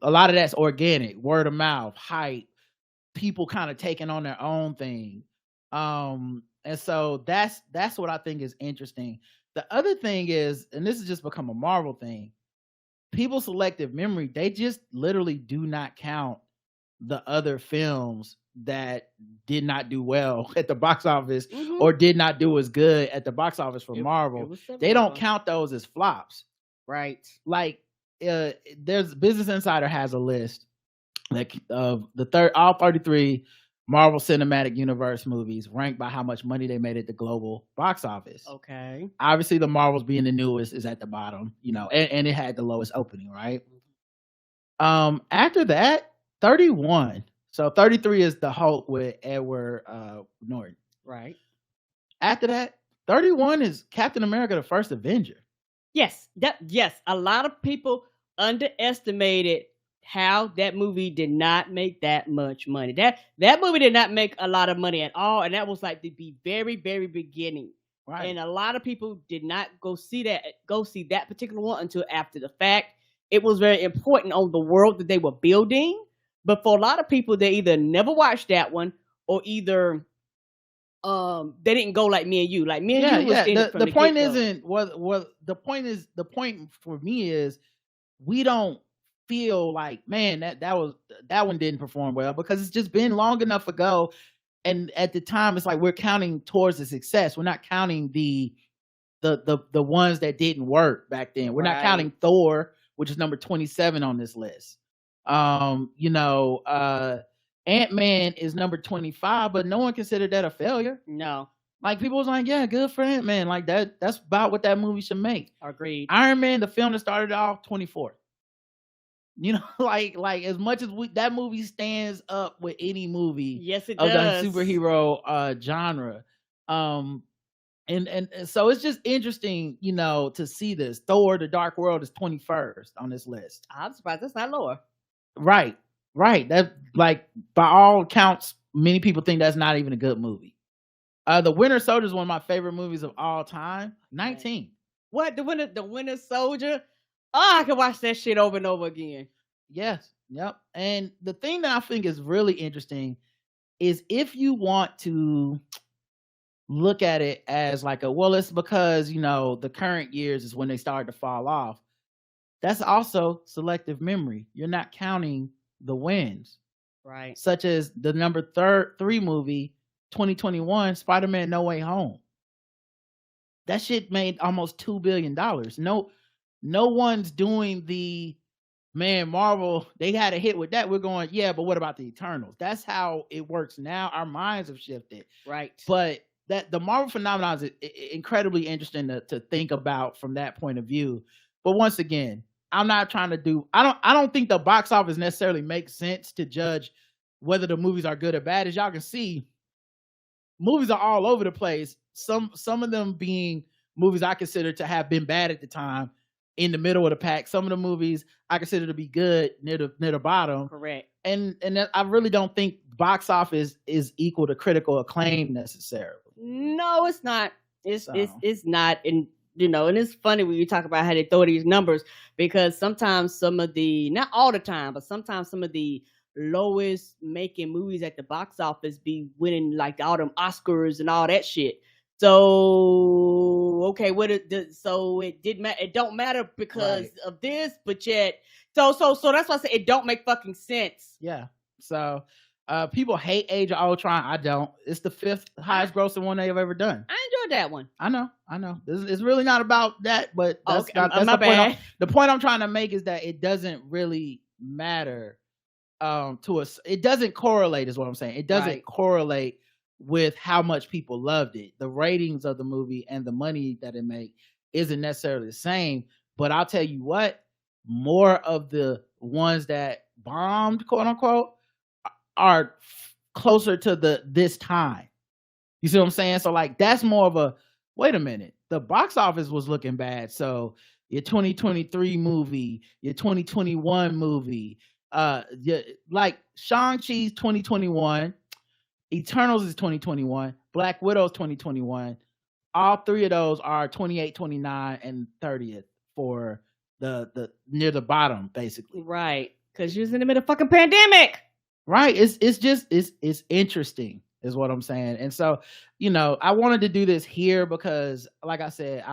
A lot of that's organic, word of mouth, hype, people kind of taking on their own thing. And so that's what I think is interesting. The other thing is, and this has just become a Marvel thing, people's selective memory, they just literally do not count the other films that did not do well at the box office or did not do as good at the box office for Marvel. They don't count those as flops. Right. There's Business Insider has a list of all 33 Marvel Cinematic Universe movies ranked by how much money they made at the global box office. Okay. Obviously, the Marvels being the newest is at the bottom, and it had the lowest opening, right? After that, 31. So 33 is the Hulk with Edward Norton. Right. After that, 31 is Captain America: The First Avenger. Yes. A lot of people underestimated how that movie did not make that much money. That movie did not make a lot of money at all, and that was the very, very beginning. Right. And a lot of people did not go see that particular one until after the fact. It was very important on the world that they were building, but for a lot of people, they either never watched that one, or either they didn't go like me and you. Like me and you was in it from the point isn't what the point is. The point for me is we don't feel like, man, that one didn't perform well, because it's just been long enough ago, and at the time it's like we're counting towards the success. We're not counting the ones that didn't work back then. We're not counting Thor, which is number 27 on this list. Ant-Man is number 25, but no one considered that a failure. No. People was like, yeah, good for Ant-Man. That's about what that movie should make. Agreed. Iron Man, the film that started off, 24. As much as that movie stands up with any movie, yes, it of does. the superhero genre. And so it's just interesting, to see this. Thor: The Dark World is 21st on this list. I'm surprised that's not lower. Right. That by all accounts, many people think that's not even a good movie. The Winter Soldier is one of my favorite movies of all time. 19. What? The Winter Soldier? Oh, I can watch that shit over and over again. Yes. Yep. And the thing that I think is really interesting is, if you want to look at it as like well, it's because, the current years is when they start to fall off. That's also selective memory. You're not counting the wins. Right. Such as the number 3 movie, 2021, Spider-Man No Way Home. That shit made almost $2 billion. No one's doing the, man, Marvel, they had a hit with that. We're going, yeah, but what about the Eternals? That's how it works now. Our minds have shifted. Right. But that the Marvel phenomenon is incredibly interesting to think about from that point of view. But once again, I'm not trying to do, I don't think the box office necessarily makes sense to judge whether the movies are good or bad. As y'all can see, movies are all over the place. Some of them being movies I consider to have been bad at the time, in the middle of the pack. Some of the movies I consider to be good near the bottom. Correct. And I really don't think box office is equal to critical acclaim necessarily. No, it's not. It's not. And and it's funny when you talk about how they throw these numbers, because sometimes some of the, not all the time, but sometimes some of the lowest making movies at the box office be winning like all them Oscars and all that shit. So okay, so it didn't matter. It don't matter because of this, but yet, so that's why I say it don't make fucking sense. Yeah. So people hate Age of Ultron. I don't. It's the 5th highest grossing one they've ever done. I enjoyed that one. I know. It's really not about that, but that's, okay, that's my the point. bad. The point I'm trying to make is that it doesn't really matter to us. It doesn't correlate, is what I'm saying. It doesn't correlate with how much people loved it. The ratings of the movie and the money that it made isn't necessarily the same. But I'll tell you what, more of the ones that bombed, quote unquote, are closer to this time. You see what I'm saying? So like, that's more of a, wait a minute, the box office was looking bad. So your 2023 movie, your 2021 movie, like Shang-Chi's 2021, Eternals is 2021, Black Widow's 2021. All 3 of those are 28, 29, and 30th for the near the bottom, basically. Right. Because you're in the middle of fucking pandemic. Right. It's interesting, is what I'm saying. And so, I wanted to do this here because, like I said,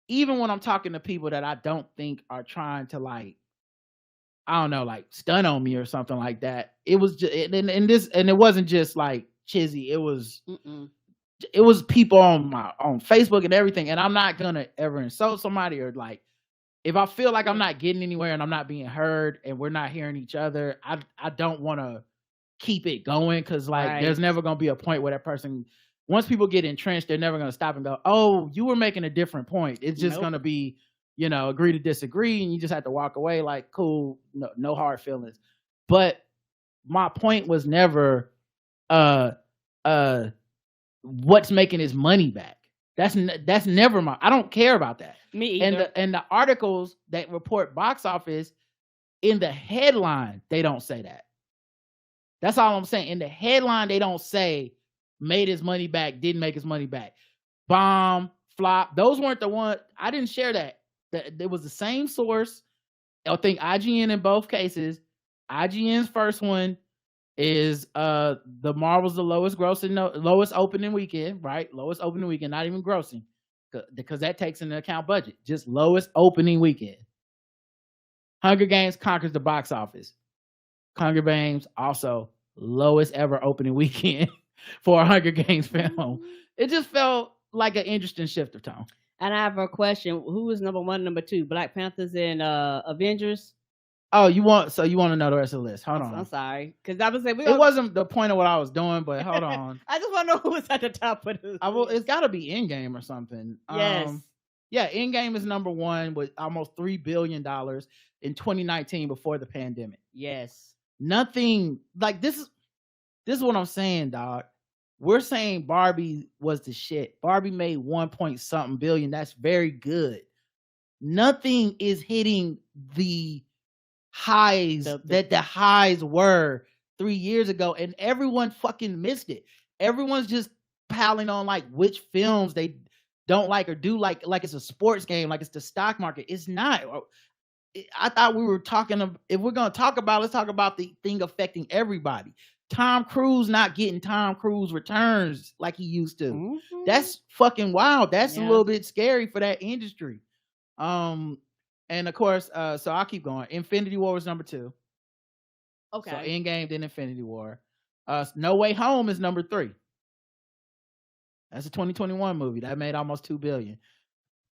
even when I'm talking to people that I don't think are trying to, like, I don't know, like stun on me or something like that, it was just, and it wasn't just like Chizzy. It was people on Facebook and everything. And I'm not gonna ever insult somebody, or like, if I feel like I'm not getting anywhere and I'm not being heard and we're not hearing each other, I don't want to keep it going, because like there's never gonna be a point where that person, once people get entrenched, they're never gonna stop and go, oh, you were making a different point. It's just gonna be, agree to disagree, and you just have to walk away like, cool, no hard feelings. But my point was never what's making his money back. That's never I don't care about that. Me either. And the articles that report box office, in the headline, they don't say that. That's all I'm saying. In the headline, they don't say made his money back, didn't make his money back, bomb, flop. Those weren't the one. I didn't share that. It was the same source. I think IGN in both cases. IGN's first one is the Marvel's the lowest opening weekend, right? Lowest opening weekend, not even grossing, because that takes into account budget. Just lowest opening weekend. Hunger Games conquers the box office. Hunger Games also lowest ever opening weekend for a Hunger Games film. It just felt like an interesting shift of tone. And I have a question. Who was number 1, number 2? Black Panthers and Avengers? Oh, you want to know the rest of the list? Hold on. I'm sorry, because I was saying it wasn't the point of what I was doing, but hold on. I just want to know who was at the top of the list. It's got to be Endgame or something. Yes. Yeah, Endgame is number 1 with almost $3 billion in 2019 before the pandemic. Yes. Nothing like this is what I'm saying, dog. We're saying Barbie was the shit. Barbie made 1 billion. That's very good. Nothing is hitting the highs that the highs were 3 years ago, and everyone fucking missed it. Everyone's just piling on like which films they don't like or do like it's a sports game, like it's the stock market. It's not. I thought we were talking if we're going to talk about, let's talk about the thing affecting everybody. Tom Cruise not getting Tom Cruise returns like he used to. That's fucking wild. That's a little bit scary for that industry. And of course, so I'll keep going. Infinity War was number 2. Okay. So Endgame, then Infinity War. No Way Home is number 3. That's a 2021 movie that made almost $2 billion.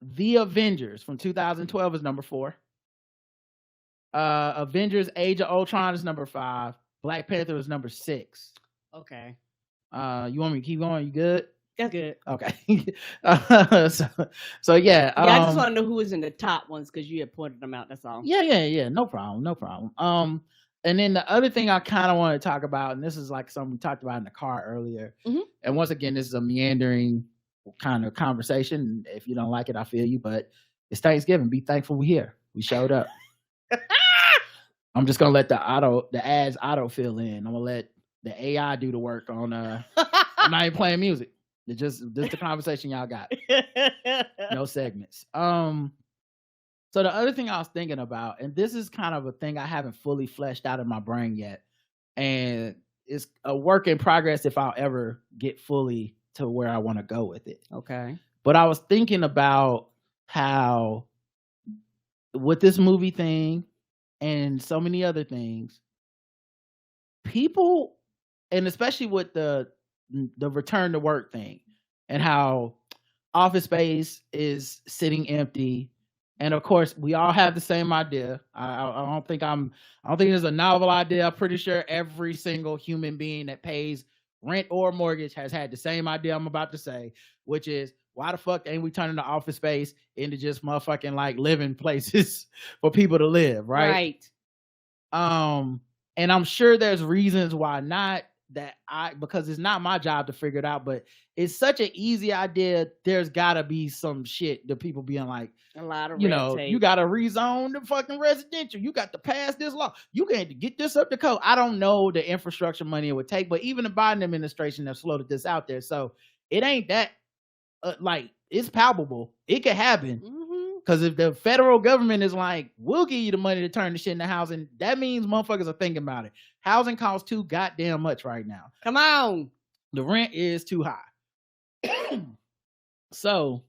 The Avengers from 2012 is number 4. Avengers: Age of Ultron is number 5. Black Panther is number 6. Okay. You want me to keep going? You good? That's good. Okay. So yeah. I just want to know who is in the top ones because you had pointed them out. That's all. Yeah. No problem. And then the other thing I kind of want to talk about, and this is like something we talked about in the car earlier. And once again, this is a meandering kind of conversation. If you don't like it, I feel you, but it's Thanksgiving. Be thankful we're here. We showed up. I'm just gonna let the ads auto fill in. I'm gonna let the AI do the work on I'm not even playing music. It's just the conversation y'all got. No segments. So the other thing I was thinking about, and this is kind of a thing I haven't fully fleshed out in my brain yet, and it's a work in progress if I'll ever get fully to where I want to go with it. Okay. But I was thinking about how with this movie thing and so many other things, people, and especially with the return to work thing and how office space is sitting empty. And of course, we all have the same idea. I don't think there's a novel idea. I'm pretty sure every single human being that pays rent or mortgage has had the same idea I'm about to say, which is, why the fuck ain't we turning the office space into just motherfucking like living places for people to live, right? And I'm sure there's reasons why not, because it's not my job to figure it out, but it's such an easy idea. There's gotta be some shit that people being like, a lot of you gotta rezone the fucking residential. You got to pass this law. You can't get this up the code. I don't know the infrastructure money it would take, but even the Biden administration have floated this out there. So it ain't that like it's palpable. It could happen. Because if the federal government is like, we'll give you the money to turn the shit into housing, that means motherfuckers are thinking about it. Housing costs too goddamn much right now. Come on. The rent is too high. So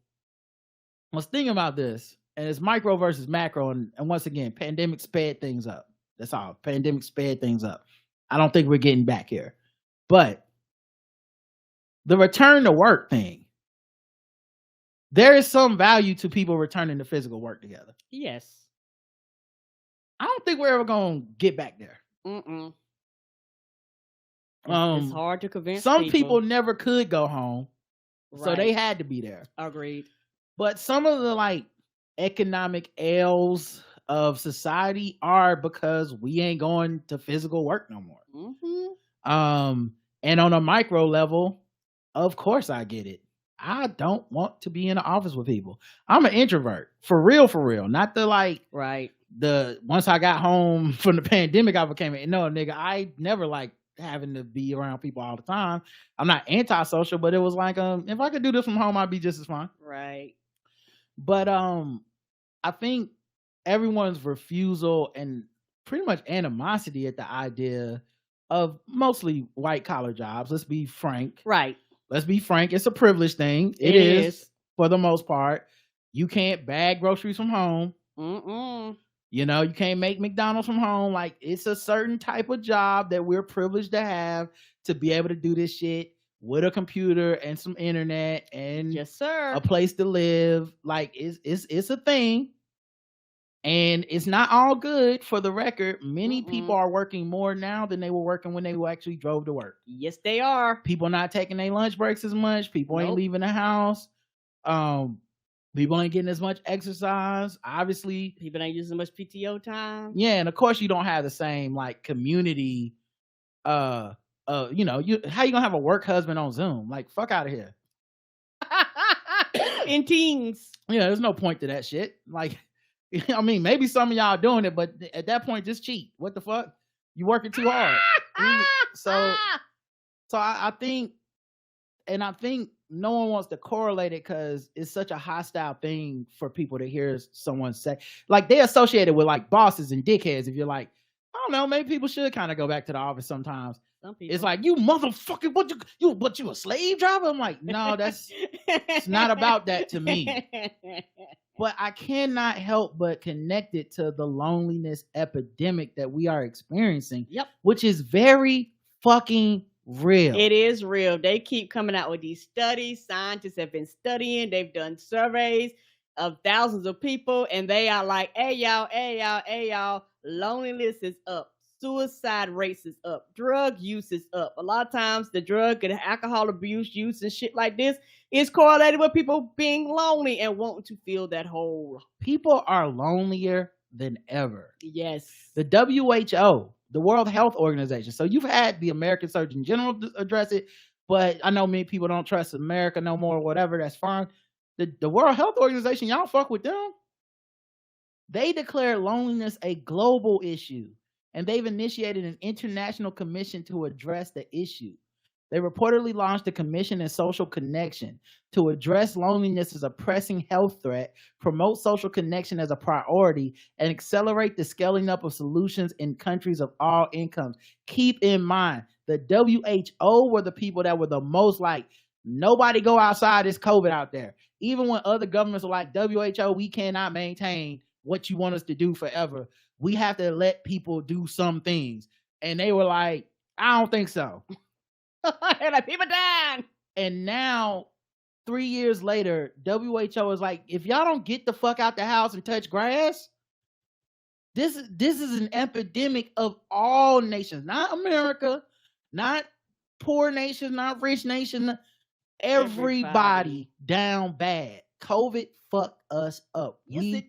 I was thinking about this, and it's micro versus macro. And once again, pandemic sped things up. That's all. Pandemic sped things up. I don't think we're getting back here. But the return to work thing, there is some value to people returning to physical work together. Yes. I don't think we're ever going to get back there. It's hard to convince some people never could go home, so they had to be there. Agreed. But some of the like economic ails of society are because we ain't going to physical work no more. And on a micro level, of course I get it. I don't want to be in the office with people. I'm an introvert. For real. Not the like, once I got home from the pandemic, I became no nigga. I never like having to be around people all the time. I'm not antisocial, but it was like, if I could do this from home, I'd be just as fine. Right. But I think everyone's refusal and pretty much animosity at the idea of mostly white collar jobs. Let's be frank. Right. Let's be frank. It's a privilege thing. It is for the most part. You can't bag groceries from home. You know, you can't make McDonald's from home. Like, it's a certain type of job that we're privileged to have to be able to do this shit with a computer and some internet and a place to live. Like, it's a thing. And it's not all good. For the record, many people are working more now than they were working when they actually drove to work. Yes, they are. People not taking their lunch breaks as much. People ain't leaving the house. People ain't getting as much exercise. Obviously, people ain't using much PTO time. Yeah, and of course you don't have the same like community. How you gonna have a work husband on Zoom? Like, fuck out of here. In teens. Yeah, there's no point to that shit. Like, I mean, maybe some of y'all doing it, but at that point, just cheat. What the fuck? You working too hard. So I think no one wants to correlate it because it's such a hostile thing for people to hear someone say. Like, they associate it with like bosses and dickheads. If you're like, I don't know, maybe people should kind of go back to the office sometimes. Some people. It's like, you motherfucker, what you a slave driver? I'm like, no, it's not about that to me. But I cannot help but connect it to the loneliness epidemic that we are experiencing. Yep. Which is very fucking real. It is real. They keep coming out with these studies. Scientists have been studying. They've done surveys of thousands of people, and they are like, hey, y'all, loneliness is up. Suicide rates is up. Drug use is up. A lot of times the drug and alcohol abuse use and shit like this is correlated with people being lonely and wanting to fill that hole. People are lonelier than ever. Yes. The WHO, the World Health Organization. So you've had the American Surgeon General address it, but I know many people don't trust America no more, whatever, that's fine. The World Health Organization, y'all fuck with them. They declared loneliness a global issue, and they've initiated an international commission to address the issue. They reportedly launched a commission in social connection to address loneliness as a pressing health threat, promote social connection as a priority, and accelerate the scaling up of solutions in countries of all incomes. Keep in mind, the WHO were the people that were the most like, nobody go outside, it's COVID out there. Even when other governments are like, WHO, we cannot maintain what you want us to do forever. We have to let people do some things. And they were like, I don't think so. Like, people dying. And now, 3 years later, WHO is like, if y'all don't get the fuck out the house and touch grass, this is an epidemic of all nations, not America, not poor nations, not rich nations. Everybody down bad. COVID fucked us up. Yes,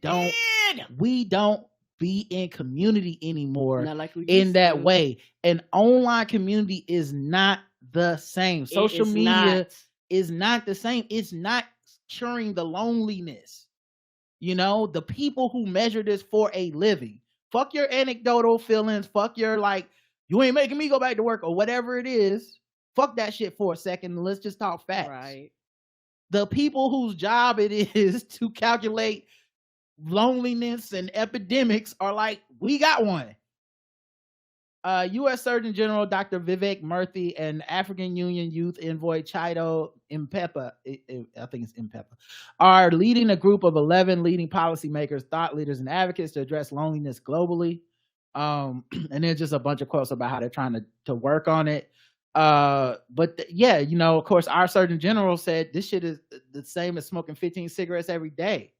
We don't be in community anymore not like we in used that to. way. And online community is not the same. Social media is not the same. It's not curing the loneliness. You know, the people who measure this for a living. Fuck your anecdotal feelings. Fuck your like, you ain't making me go back to work or whatever it is. Fuck that shit for a second. Let's just talk facts. Right. The people whose job it is to calculate loneliness and epidemics are like, we got one. U.S. Surgeon General Dr. Vivek Murthy and African Union Youth Envoy Chido Mpepa, I think it's Mpepa, are leading a group of 11 leading policymakers, thought leaders, and advocates to address loneliness globally. And then just a bunch of quotes about how they're trying to work on it. Yeah, you know, of course, our Surgeon General said this shit is the same as smoking 15 cigarettes every day.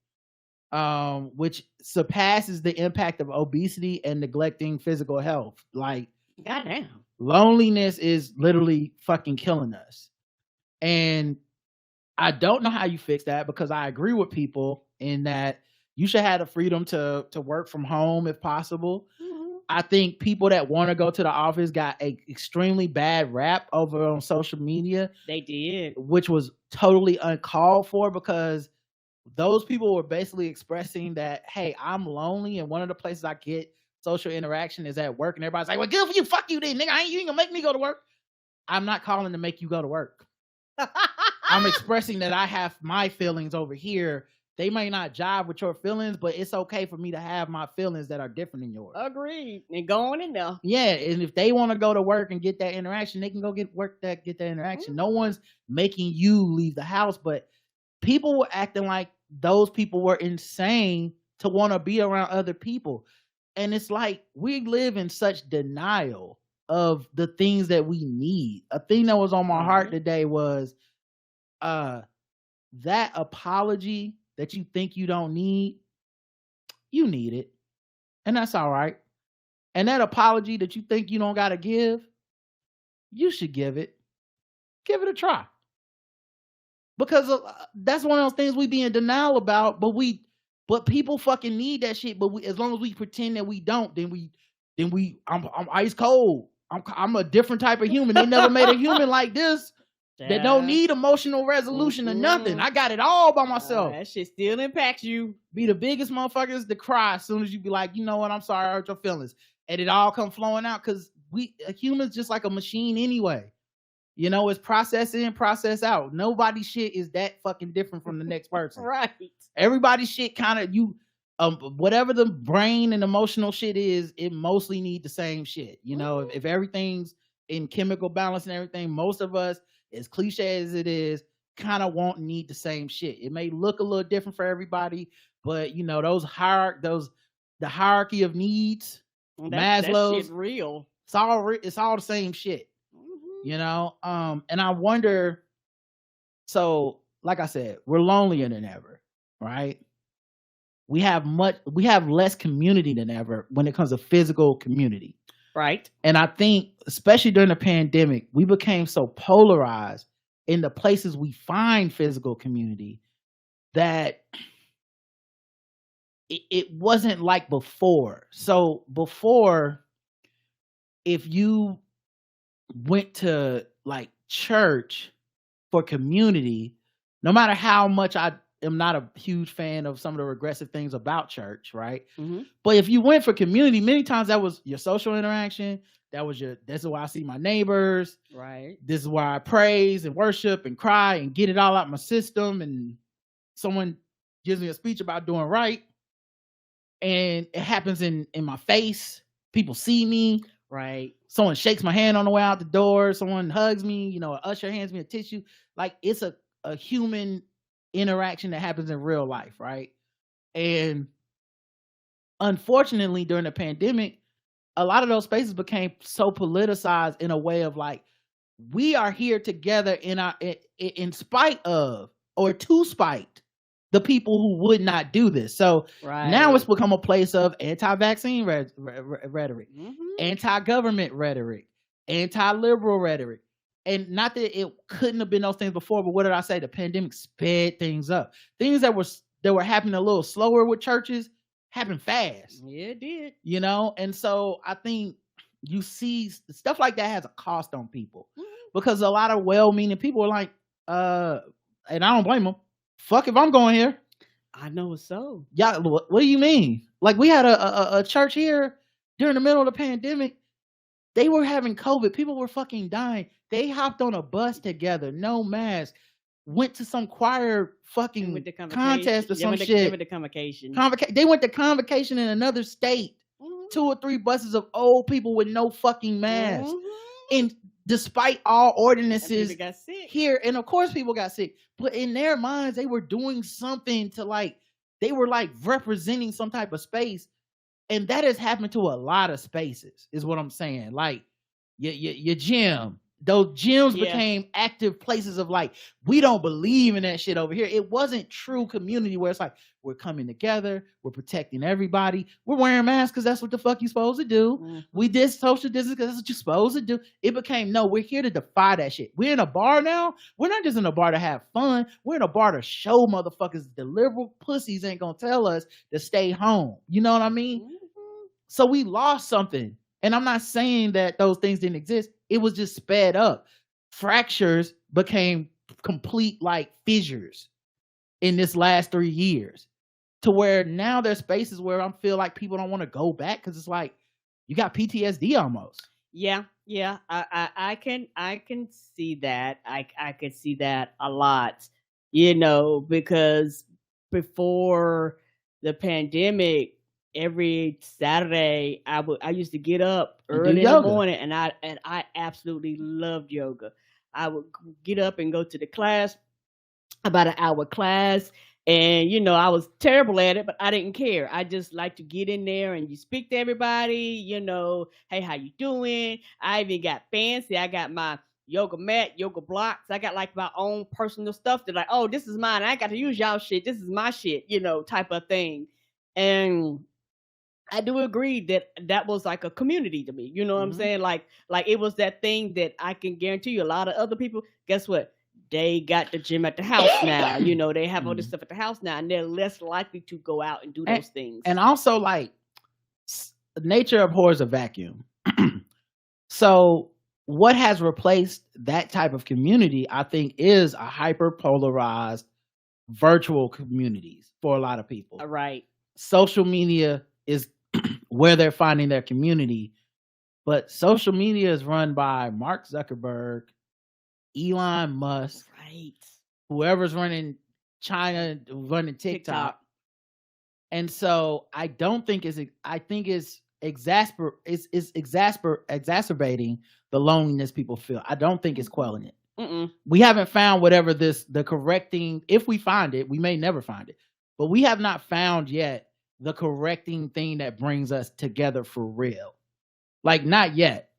Which surpasses the impact of obesity and neglecting physical health. Like, goddamn, loneliness is literally fucking killing us. And I don't know how you fix that, because I agree with people in that you should have the freedom to work from home if possible. Mm-hmm. I think people that want to go to the office got a extremely bad rap over on social media. They did, which was totally uncalled for, because those people were basically expressing that, hey, I'm lonely, and one of the places I get social interaction is at work. And everybody's like, well, good for you. Fuck you then, nigga. You ain't gonna make me go to work. I'm not calling to make you go to work. I'm expressing that I have my feelings over here. They may not jive with your feelings, but it's okay for me to have my feelings that are different than yours. Agreed. And going in there. Yeah, and if they want to go to work and get that interaction, they can go get that interaction. Mm-hmm. No one's making you leave the house, but people were acting like those people were insane to want to be around other people. And it's like, we live in such denial of the things that we need. A thing that was on my heart today was that apology that you think you don't need, you need it. And that's all right. And that apology that you think you don't got to give, you should give it. Give it a try. Because that's one of those things we be in denial about, but people fucking need that shit. But as long as we pretend that we don't, I'm ice cold. I'm a different type of human. They never made a human like this that don't need emotional resolution or nothing. I got it all by myself. That shit still impacts you. Be the biggest motherfuckers to cry as soon as you be like, you know what, I'm sorry, I hurt your feelings. And it all come flowing out, because a human's just like a machine anyway. You know, it's process in, process out. Nobody's shit is that fucking different from the next person. Right. Everybody's shit kind of, whatever the brain and emotional shit is, it mostly need the same shit. You know, if everything's in chemical balance and everything, most of us, as cliche as it is, kind of won't need the same shit. It may look a little different for everybody, but you know, the hierarchy of needs, That Maslow's, shit real. it's all the same shit. You know, and I wonder. So, like I said, we're lonelier than ever, right? We have less community than ever when it comes to physical community. Right. And I think, especially during the pandemic, we became so polarized in the places we find physical community that it wasn't like before. So before, if you went to like church for community, no matter how much I am not a huge fan of some of the regressive things about church, right? But if you went for community, many times that was your social interaction. This is why I see my neighbors. Right. This is why I praise and worship and cry and get it all out my system. And someone gives me a speech about doing right, and it happens in my face. People see me. Right. Someone shakes my hand on the way out the door. Someone hugs me. You know, an usher hands me a tissue. Like, it's a human interaction that happens in real life, right? And unfortunately, during the pandemic, a lot of those spaces became so politicized in a way of like, we are here together in spite of, or to spite, the people who would not do this. So now it's become a place of anti-vaccine rhetoric, anti-government rhetoric, anti-liberal rhetoric. And not that it couldn't have been those things before, but what did I say? The pandemic sped things up. Things that were happening a little slower with churches happened fast. Yeah, it did. You know, and so I think you see stuff like that has a cost on people, because a lot of well-meaning people are like, and I don't blame them. Fuck if I'm going here. I know it's so. Yeah, what do you mean? Like, we had a church here during the middle of the pandemic. They were having COVID. People were fucking dying. They hopped on a bus together, no mask, went to some choir fucking contest or some shit. They went to convocation. They went to convocation in another state. 2 or 3 buses of old people with no fucking masks. And despite all ordinances here, and of course people got sick, but in their minds, they were doing something to, like, they were like representing some type of space. And that has happened to a lot of spaces, is what I'm saying. Like, your gym. Those gyms became active places of like, we don't believe in that shit over here. It wasn't true community where it's like, we're coming together, we're protecting everybody, we're wearing masks because that's what the fuck you're supposed to do. We did social distance because that's what you're supposed to do. It became, no, we're here to defy that shit. We're in a bar now. We're not just in a bar to have fun. We're in a bar to show motherfuckers the liberal pussies ain't gonna tell us to stay home. You know what I mean? So we lost something. And I'm not saying that those things didn't exist. It was just sped up. Fractures became complete like fissures in this last 3 years, to where now there's spaces where I feel like people don't want to go back because it's like you got PTSD almost. Yeah. I can see that. I could see that a lot, you know, because before the pandemic, every Saturday I used to get up early in the morning, and I absolutely loved yoga. I would get up and go to the class, about an hour class, and you know, I was terrible at it, but I didn't care. I just like to get in there and you speak to everybody, you know, hey, how you doing? I even got fancy. I got my yoga mat, yoga blocks. I got like my own personal stuff. They're like, oh, this is mine. I got to use y'all shit. This is my shit, you know, type of thing. And I do agree that was like a community to me. You know what I'm saying? Like it was that thing that I can guarantee you a lot of other people, guess what? They got the gym at the house now. You know, they have all this stuff at the house now, and they're less likely to go out and do those things. And also, like, nature abhors a vacuum. So what has replaced that type of community, I think, is a hyper polarized virtual communities for a lot of people. Right. Social media is where they're finding their community, but social media is run by Mark Zuckerberg, Elon Musk, right? Whoever's running China, running TikTok. And so I don't think I think it's exacerbating the loneliness people feel. I don't think it's quelling it. Mm-mm. We haven't found whatever the correcting, if we find it, we may never find it, but we have not found yet the correcting thing that brings us together for real. Like, not yet.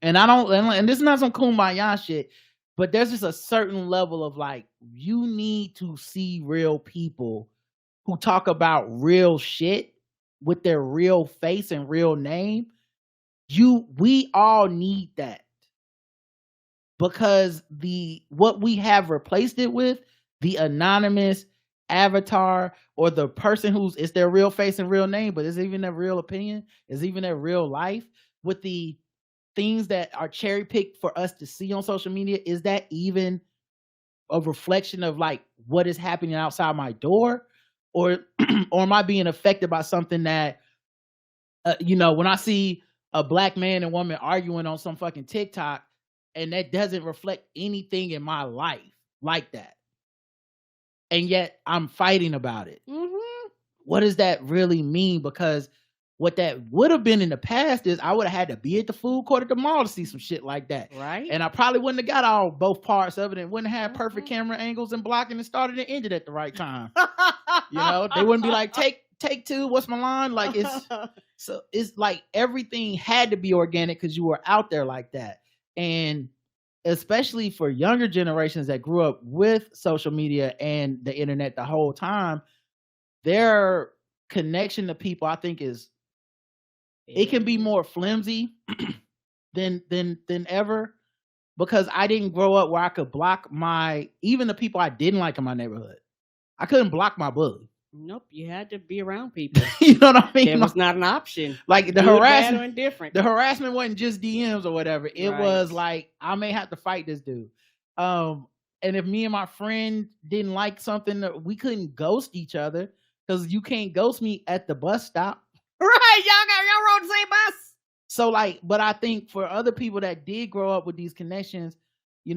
And I don't, and this is not some kumbaya shit, but there's just a certain level of like, you need to see real people who talk about real shit with their real face and real name. We all need that. Because what we have replaced it with, the anonymous avatar or the person it's their real face and real name, but is even their real opinion, is even their real life, with the things that are cherry picked for us to see on social media, is that even a reflection of like what is happening outside my door? Or am I being affected by something that, when I see a black man and woman arguing on some fucking TikTok, and that doesn't reflect anything in my life like that, and yet I'm fighting about it. Mm-hmm. What does that really mean? Because what that would have been in the past is I would have had to be at the food court at the mall to see some shit like that. Right. And I probably wouldn't have got both parts of it, and wouldn't have had perfect camera angles and blocking and started and ended at the right time. They wouldn't be like, take two, what's my line? Like, it's like everything had to be organic because you were out there like that. And especially for younger generations that grew up with social media and the internet the whole time, their connection to people, I think, it can be more flimsy than ever, because I didn't grow up where I could block even the people I didn't like in my neighborhood. I couldn't block my bully. Nope, you had to be around people. You know what I mean? It was not an option. Like the harassment, different. The harassment wasn't just DMs or whatever. It was like, I may have to fight this dude. And if me and my friend didn't like something, we couldn't ghost each other, because you can't ghost me at the bus stop. Right, y'all rode the same bus. So like, but I think for other people that did grow up with these connections,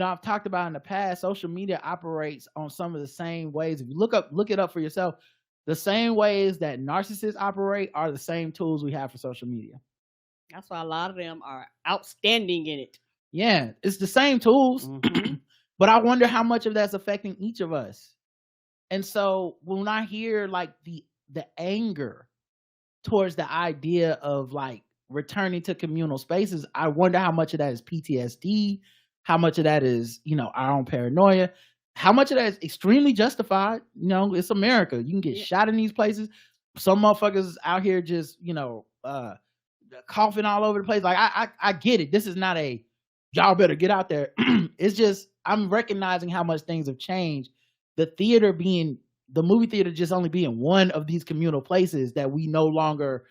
I've talked about in the past, social media operates on some of the same ways. If you look it up for yourself, the same ways that narcissists operate are the same tools we have for social media. That's why a lot of them are outstanding in it. Yeah, it's the same tools. Mm-hmm. But I wonder how much of that's affecting each of us. And so when I hear like the anger towards the idea of like returning to communal spaces, I wonder how much of that is PTSD, how much of that is, our own paranoia, how much of that is extremely justified. It's America. You can get shot in these places. Some motherfuckers out here just, coughing all over the place. Like, I get it. This is not y'all better get out there. It's just, I'm recognizing how much things have changed. The movie theater just only being one of these communal places that we no longer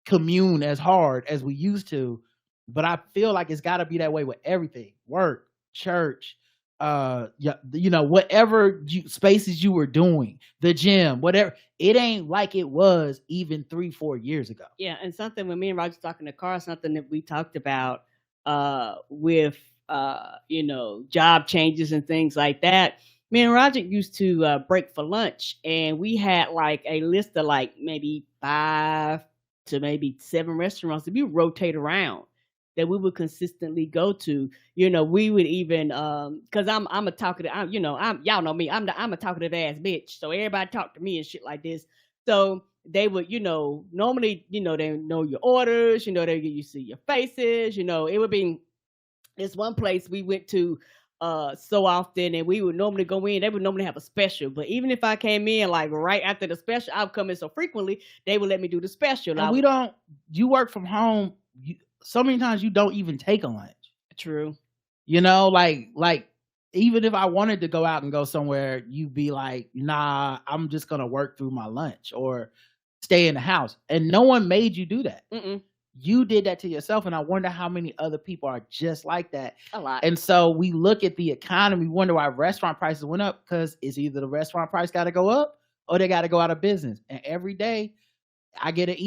commune as hard as we used to. But I feel like it's got to be that way with everything: work, church, whatever spaces you were doing, the gym, whatever. It ain't like it was even 3-4 years ago. Yeah, and something when me and Roger talking in the car, something that we talked about with job changes and things like that. Me and Roger used to break for lunch, and we had like a list of like maybe 5 to maybe 7 restaurants that we rotate around that we would consistently go to. We would even because I'm a talkative. Y'all know me. I'm a talkative ass bitch. So everybody talk to me and shit like this. So they would, normally, they know your orders. They get you see your faces. It would be this one place we went to so often, and we would normally go in. They would normally have a special, but even if I came in like right after the special, I would come in so frequently they would let me do the special. And you work from home. So many times you don't even take a lunch. True. Like even if I wanted to go out and go somewhere, you'd be like, nah, I'm just gonna work through my lunch or stay in the house. And no one made you do that. Mm-mm. You did that to yourself, and I wonder how many other people are just like that. A lot. And so we look at the economy, wonder why restaurant prices went up, because it's either the restaurant price got to go up or they got to go out of business. And every day I get an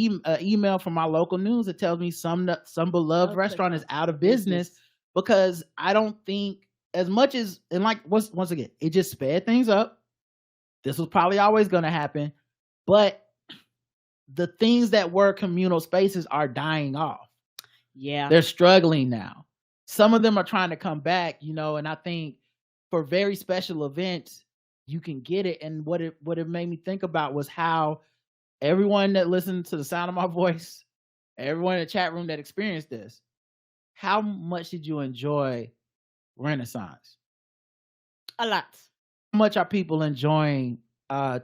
email from my local news that tells me some beloved restaurant is out of business, because I don't think as much as, and like once again, it just sped things up. This was probably always going to happen, but the things that were communal spaces are dying off. Yeah. They're struggling now. some of them are trying to come back, you know, and I think for very special events, you can get it. And what it made me think about was how everyone that listened to the sound of my voice, everyone in the chat room that experienced this, how much did you enjoy Renaissance? A lot. How much are people enjoying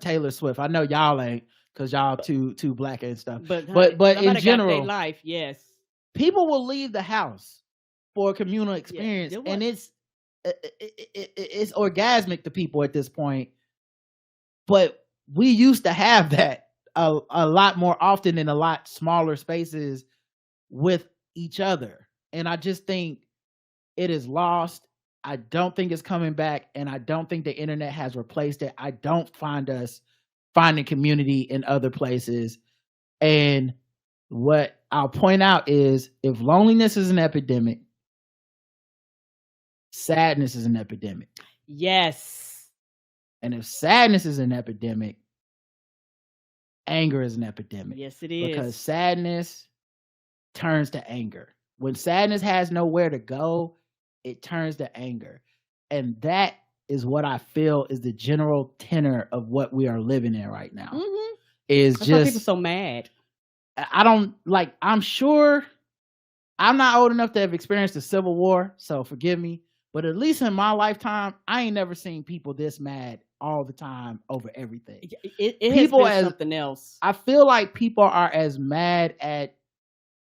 Taylor Swift? I know y'all ain't, because y'all too black and stuff. But in general, life, yes, people will leave the house for a communal experience, and it's orgasmic to people at this point. But we used to have that a lot more often in a lot smaller spaces with each other, and I just think it is lost. I don't think it's coming back, and I don't think the internet has replaced it. I don't find us finding community in other places. And what I'll point out is, if loneliness is an epidemic, sadness is an epidemic. Yes. And if sadness is an epidemic, anger is an epidemic. Yes, it is. Because sadness turns to anger. When sadness has nowhere to go, it turns to anger. And that is what I feel is the general tenor of what we are living in right now. Mm-hmm. Is That's just why people so mad. I'm sure I'm not old enough to have experienced the Civil War, so forgive me. But at least in my lifetime, I ain't never seen people this mad all the time over everything. It people has been something else. I feel like people are as mad at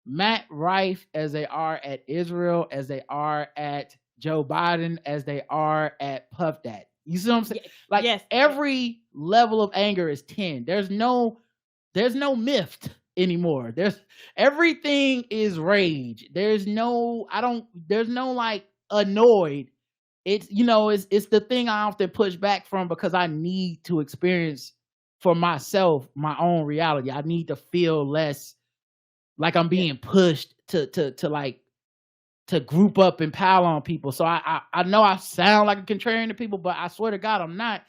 Matt Rife as they are at Israel, as they are at Joe Biden, as they are at Puff Daddy. You see what I'm saying? Like, yes, every level of anger is 10. There's no myth anymore. Everything is rage. There's no like annoyed. It's, you know, it's the thing I often push back from, because I need to experience for myself my own reality. I need to feel less like I'm being pushed to group up and pile on people. So I know I sound like a contrarian to people, but I swear to God, I'm not.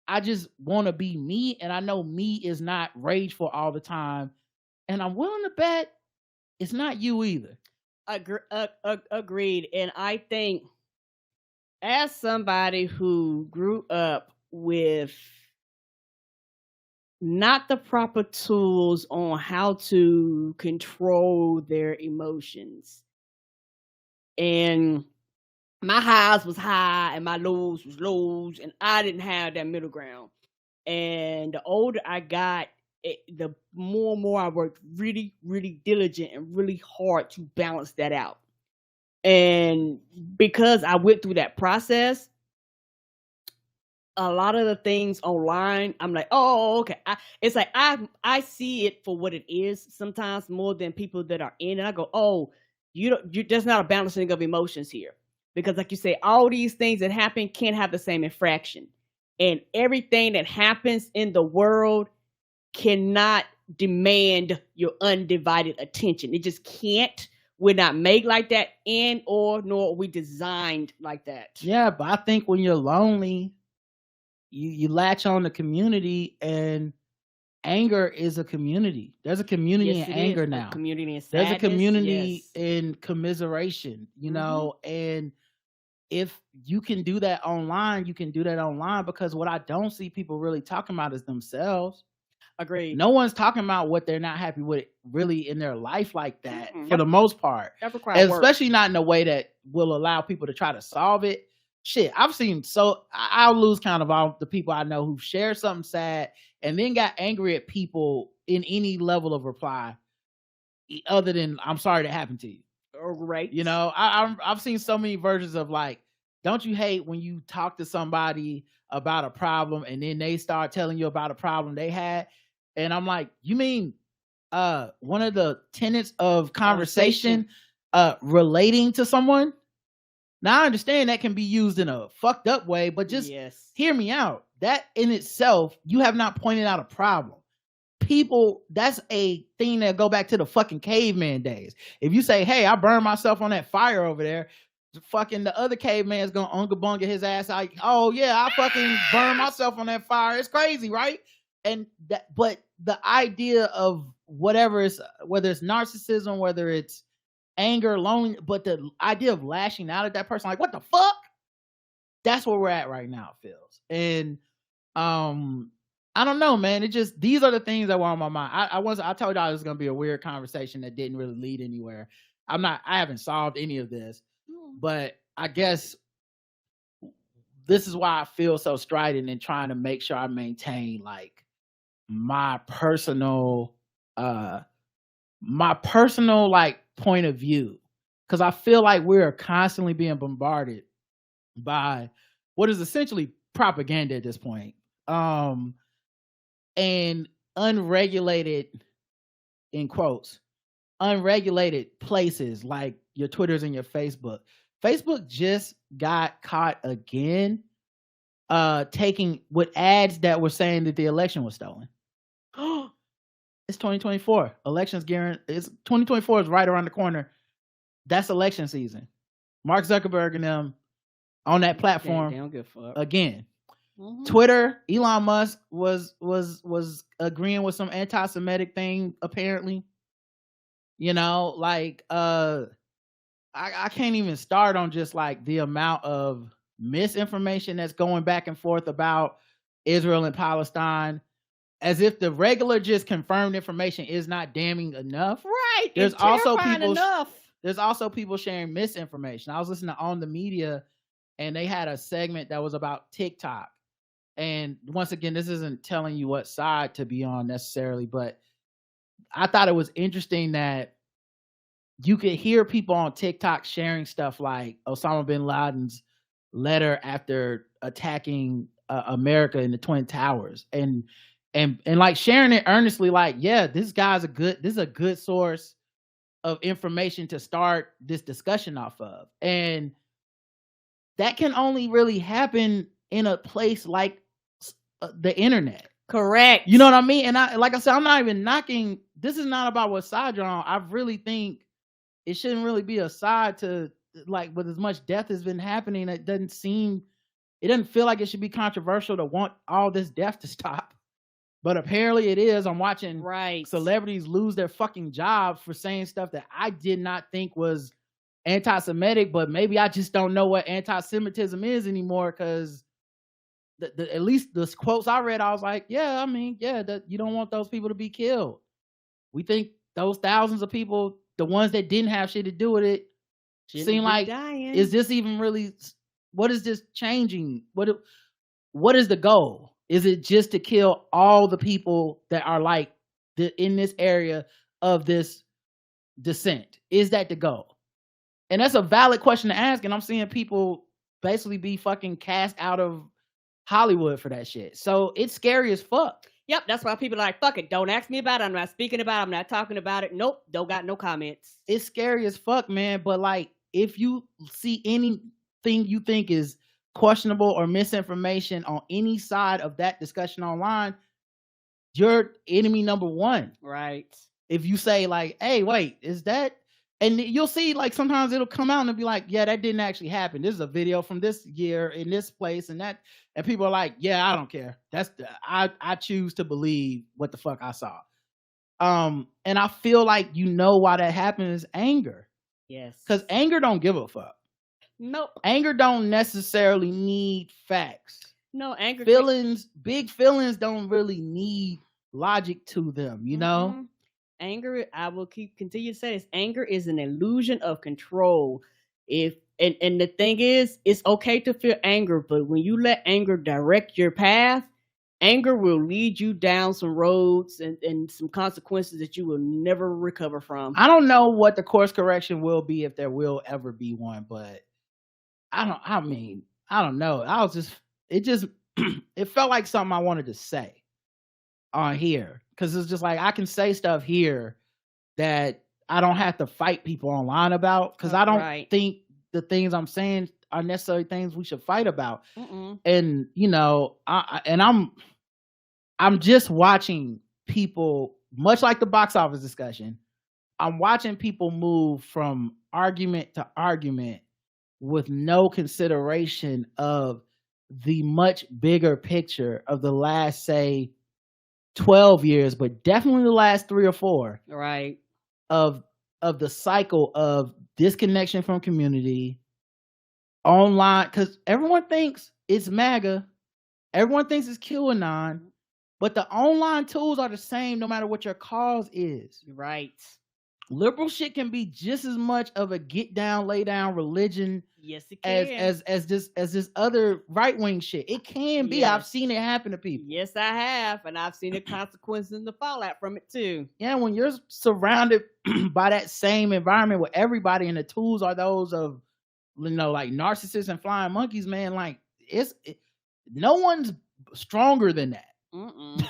I just want to be me, and I know me is not rageful all the time, and I'm willing to bet it's not you either. Agreed. And I think, as somebody who grew up with not the proper tools on how to control their emotions, and my highs was high and my lows was lows, and I didn't have that middle ground. And the older I got, the more and more I worked really, really diligent and really hard to balance that out. And because I went through that process, a lot of the things online, I'm like, oh, okay. It's like I see it for what it is sometimes, more than people that are in it. I go, oh, there's not a balancing of emotions here. Because like you say, all these things that happen can't have the same infraction. And everything that happens in the world cannot demand your undivided attention. It just can't. We're not made like that, nor are we designed like that. Yeah, but I think when you're lonely, you latch on to community, and anger is a community. There's a community in anger now. A community in sadness. There's a community in commiseration, you know, and if you can do that online, you can do that online, because what I don't see people really talking about is themselves. Agreed. No one's talking about what they're not happy with really in their life like that, for the most part. Especially not in a way that will allow people to try to solve it. Shit, I've seen, I'll lose count of all the people I know who share something sad and then got angry at people in any level of reply other than, I'm sorry that happened to you. Right. You know, I've seen so many versions of like, don't you hate when you talk to somebody about a problem and then they start telling you about a problem they had? And I'm like, you mean one of the tenets of conversation relating to someone? Now, I understand that can be used in a fucked up way, but just hear me out. That in itself, you have not pointed out a problem. People, that's a thing that go back to the fucking caveman days. If you say, hey, I burned myself on that fire over there, fucking the other caveman's gonna unga bunga his ass out. Oh yeah, I fucking burned myself on that fire. It's crazy, right? And that, but the idea of whatever is, whether it's narcissism, whether it's anger, lonely, but the idea of lashing out at that person, like, what the fuck? That's where we're at right now, it feels. And I don't know, man. It just, these are the things that were on my mind. I told y'all it was gonna be a weird conversation that didn't really lead anywhere. I haven't solved any of this, but I guess this is why I feel so strident in trying to make sure I maintain like my personal like point of view, because I feel like we're constantly being bombarded by what is essentially propaganda at this point, and unregulated, in quotes, unregulated places like your Twitters and your Facebook. Facebook just got caught again taking with ads that were saying that the election was stolen. It's 2024. Elections guaranteed. 2024 is right around the corner. That's election season. Mark Zuckerberg and them on that platform. They don't give a fuck. Again. Twitter, Elon Musk was agreeing with some anti-Semitic thing, apparently. You know, like I can't even start on just like the amount of misinformation that's going back and forth about Israel and Palestine, as if the regular just confirmed information is not damning enough. Right. There's also people sharing misinformation. I was listening to On the Media, and they had a segment that was about TikTok. And once again, this isn't telling you what side to be on necessarily, but I thought it was interesting that you could hear people on TikTok sharing stuff like Osama bin Laden's letter after attacking America in the Twin Towers, and like sharing it earnestly, like, yeah, this is a good source of information to start this discussion off of. And that can only really happen in a place like the internet. Correct. You know what I mean? And like I said, I'm not even knocking. This is not about what side you're on. I really think it shouldn't really be a side to, like, with as much death has been happening, it doesn't feel like it should be controversial to want all this death to stop. But apparently it is. I'm watching celebrities lose their fucking jobs for saying stuff that I did not think was anti-Semitic, but maybe I just don't know what anti-Semitism is anymore, because at least the quotes I read, I was like, yeah, I mean, yeah, you don't want those people to be killed. We think those thousands of people, the ones that didn't have shit to do with it, seem like dying. Is this even really, what is this changing? What is the goal? Is it just to kill all the people that are like in this area of this descent? Is that the goal? And that's a valid question to ask. And I'm seeing people basically be fucking cast out of Hollywood for that shit. So it's scary as fuck. Yep, that's why people are like, fuck it, don't ask me about it. I'm not speaking about it. I'm not talking about it. Nope, don't got no comments. It's scary as fuck, man. But like, if you see anything you think is questionable or misinformation on any side of that discussion online, you're enemy number one. Right. If you say like, hey, wait, is that? And you'll see, like, sometimes it'll come out and be like, yeah, that didn't actually happen. This is a video from this year in this place and that. And people are like, yeah, I don't care. I choose to believe what the fuck I saw. And I feel like, you know, why that happens is anger. Yes. Because anger don't give a fuck. Nope. Anger don't necessarily need facts. No, anger. Big feelings don't really need logic to them, you know? Anger, I will continue to say this, anger is an illusion of control. And the thing is, it's okay to feel anger, but when you let anger direct your path, anger will lead you down some roads and some consequences that you will never recover from. I don't know what the course correction will be, if there will ever be one, but I don't know. It felt like something I wanted to say on here. Because it's just like, I can say stuff here that I don't have to fight people online about, because I don't think the things I'm saying are necessarily things we should fight about. And, you know, I'm just watching people, much like the box office discussion, I'm watching people move from argument to argument with no consideration of the much bigger picture of the last, say, 12 years, but definitely the last 3 or 4, right, of of the cycle of disconnection from community, online, because everyone thinks it's MAGA, everyone thinks it's QAnon, but the online tools are the same no matter what your cause is. Right. Liberal shit can be just as much of a get down, lay down religion. Yes, it can. As this other right wing shit. It can be. Yes. I've seen it happen to people. Yes, I have, and I've seen the consequences and the fallout from it too. Yeah, when you're surrounded by that same environment where everybody and the tools are those of, like narcissists and flying monkeys, man. Like no one's stronger than that.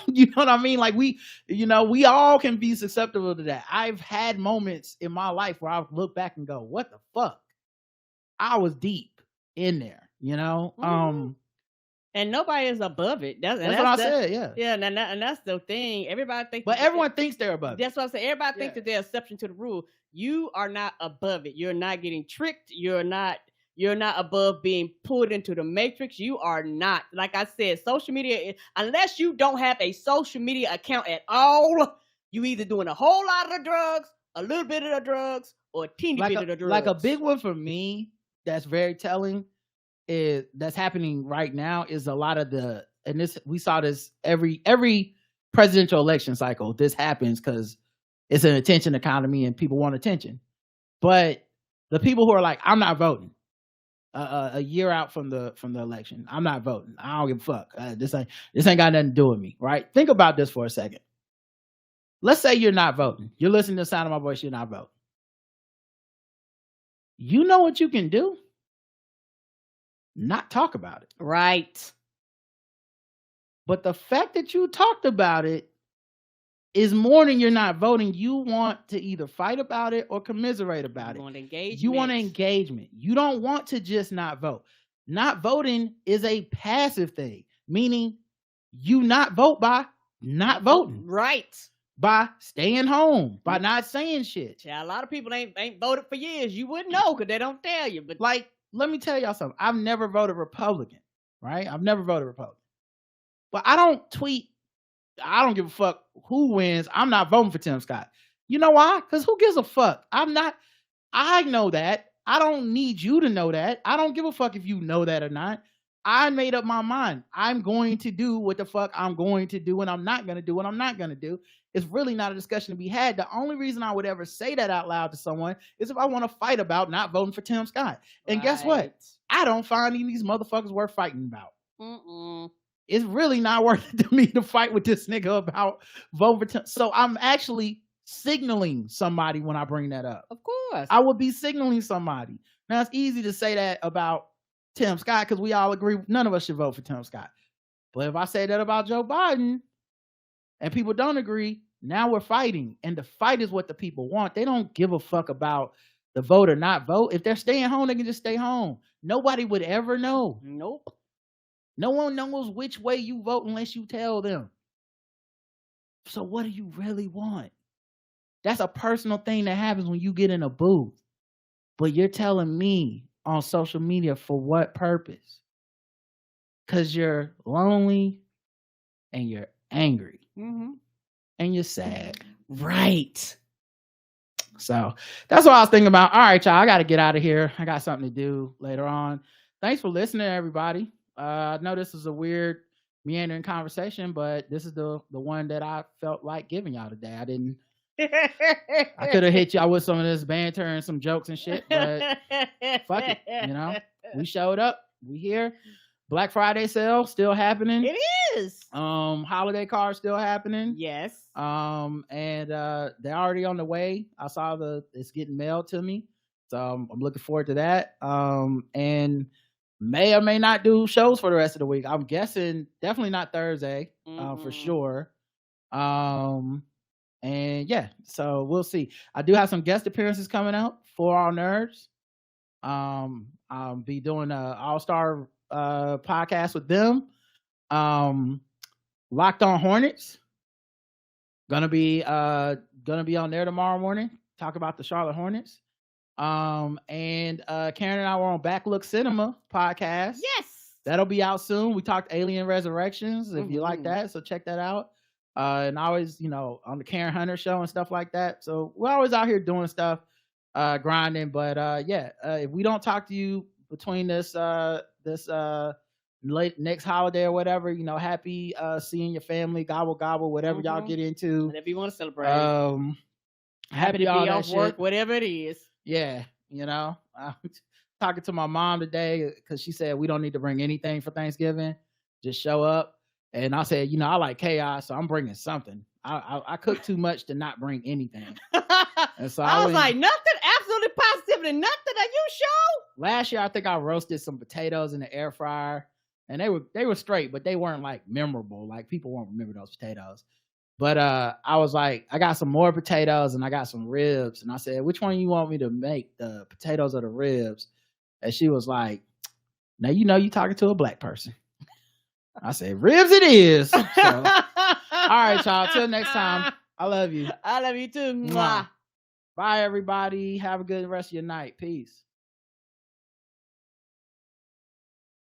You know what I mean? Like we all can be susceptible to that. I've had moments in my life where I look back and go, "What the fuck?" I was deep in there, and nobody is above it. That's what I said. Yeah, and that's the thing. Everybody thinks, but everyone thinks they're above it. That's what I said. Everybody thinks that they're exception to the rule. You are not above it. You're not getting tricked. You're not above being pulled into the matrix. You are not. Like I said, social media, unless you don't have a social media account at all, you either doing a whole lot of the drugs, a little bit of the drugs, or a teeny bit of the drugs. Like a big one for me that's very telling is that's happening right now is a lot of we saw this every presidential election cycle. This happens because it's an attention economy and people want attention. But the people who are like, I'm not voting. A year out from the election, I'm not voting. I don't give a fuck. This ain't got nothing to do with me, right? Think about this for a second. Let's say you're not voting. You're listening to the sound of my voice. You're not voting. You know what you can do? Not talk about it. Right. But the fact that you talked about it is more than you're not voting. You want to either fight about it or commiserate about it. You want engagement. You don't want to just not vote. Not voting is a passive thing, meaning you not vote by not voting. Right. By staying home, by not saying shit. Yeah, a lot of people ain't voted for years. You wouldn't know because they don't tell you. But like, let me tell y'all something. I've never voted Republican, right? I've never voted Republican. But I don't tweet. I don't give a fuck who wins. I'm not voting for Tim Scott. You know why? Because who gives a fuck? I know that. I don't need you to know that. I don't give a fuck if you know that or not. I made up my mind. I'm going to do what the fuck I'm going to do, and I'm not going to do what I'm not going to do. It's really not a discussion to be had. The only reason I would ever say that out loud to someone is if I want to fight about not voting for Tim Scott. And guess what? I don't find any of these motherfuckers worth fighting about. It's really not worth it to me to fight with this nigga about voting for Tim. So I'm actually signaling somebody when I bring that up. Of course. I would be signaling somebody. Now, it's easy to say that about Tim Scott because we all agree none of us should vote for Tim Scott. But if I say that about Joe Biden and people don't agree, now we're fighting. And the fight is what the people want. They don't give a fuck about the vote or not vote. If they're staying home, they can just stay home. Nobody would ever know. Nope. No one knows which way you vote unless you tell them. So what do you really want? That's a personal thing that happens when you get in a booth. But you're telling me on social media for what purpose? Because you're lonely and you're angry. And you're sad. Right. So that's what I was thinking about. All right, y'all, I got to get out of here. I got something to do later on. Thanks for listening, everybody. I know this is a weird, meandering conversation, but this is the one that I felt like giving y'all today. I could have hit y'all with some of this banter and some jokes and shit, but fuck it. We showed up. We here. Black Friday sale still happening. It is. Holiday cards still happening. Yes. And they're already on the way. I saw it's getting mailed to me, so I'm looking forward to that. And may or may not do shows for the rest of the week. I'm guessing definitely not Thursday, for sure. And yeah, so we'll see. I do have some guest appearances coming out for our nerds. I'll be doing a all-star podcast with them. Locked on Hornets. Gonna be on there tomorrow morning. Talk about the Charlotte Hornets. And Karen and I were on Backlook Cinema podcast. Yes. That'll be out soon. We talked Alien Resurrections, if you like that. So check that out. And I always, on the Karen Hunter show and stuff like that. So we're always out here doing stuff, grinding. But if we don't talk to you between this next holiday or whatever, happy seeing your family, gobble gobble, whatever y'all get into. Whatever you want to celebrate. Happy to be all that off shit. work, whatever it is. Yeah, talking to my mom today because she said we don't need to bring anything for Thanksgiving. Just show up. And I said, I like chaos, so I'm bringing something. I cook too much to not bring anything. And so I was like, nothing, absolutely positively nothing. Are you sure? Last year, I think I roasted some potatoes in the air fryer, and they were straight, but they weren't like memorable. Like people won't remember those potatoes. But I was like, I got some more potatoes and I got some ribs, and I said, which one you want me to make, the potatoes or the ribs? And she was like, now you talking to a black person. I said, ribs it is. So, all right, y'all. Till next time. I love you. I love you too. Mwah. Bye, everybody. Have a good rest of your night. Peace.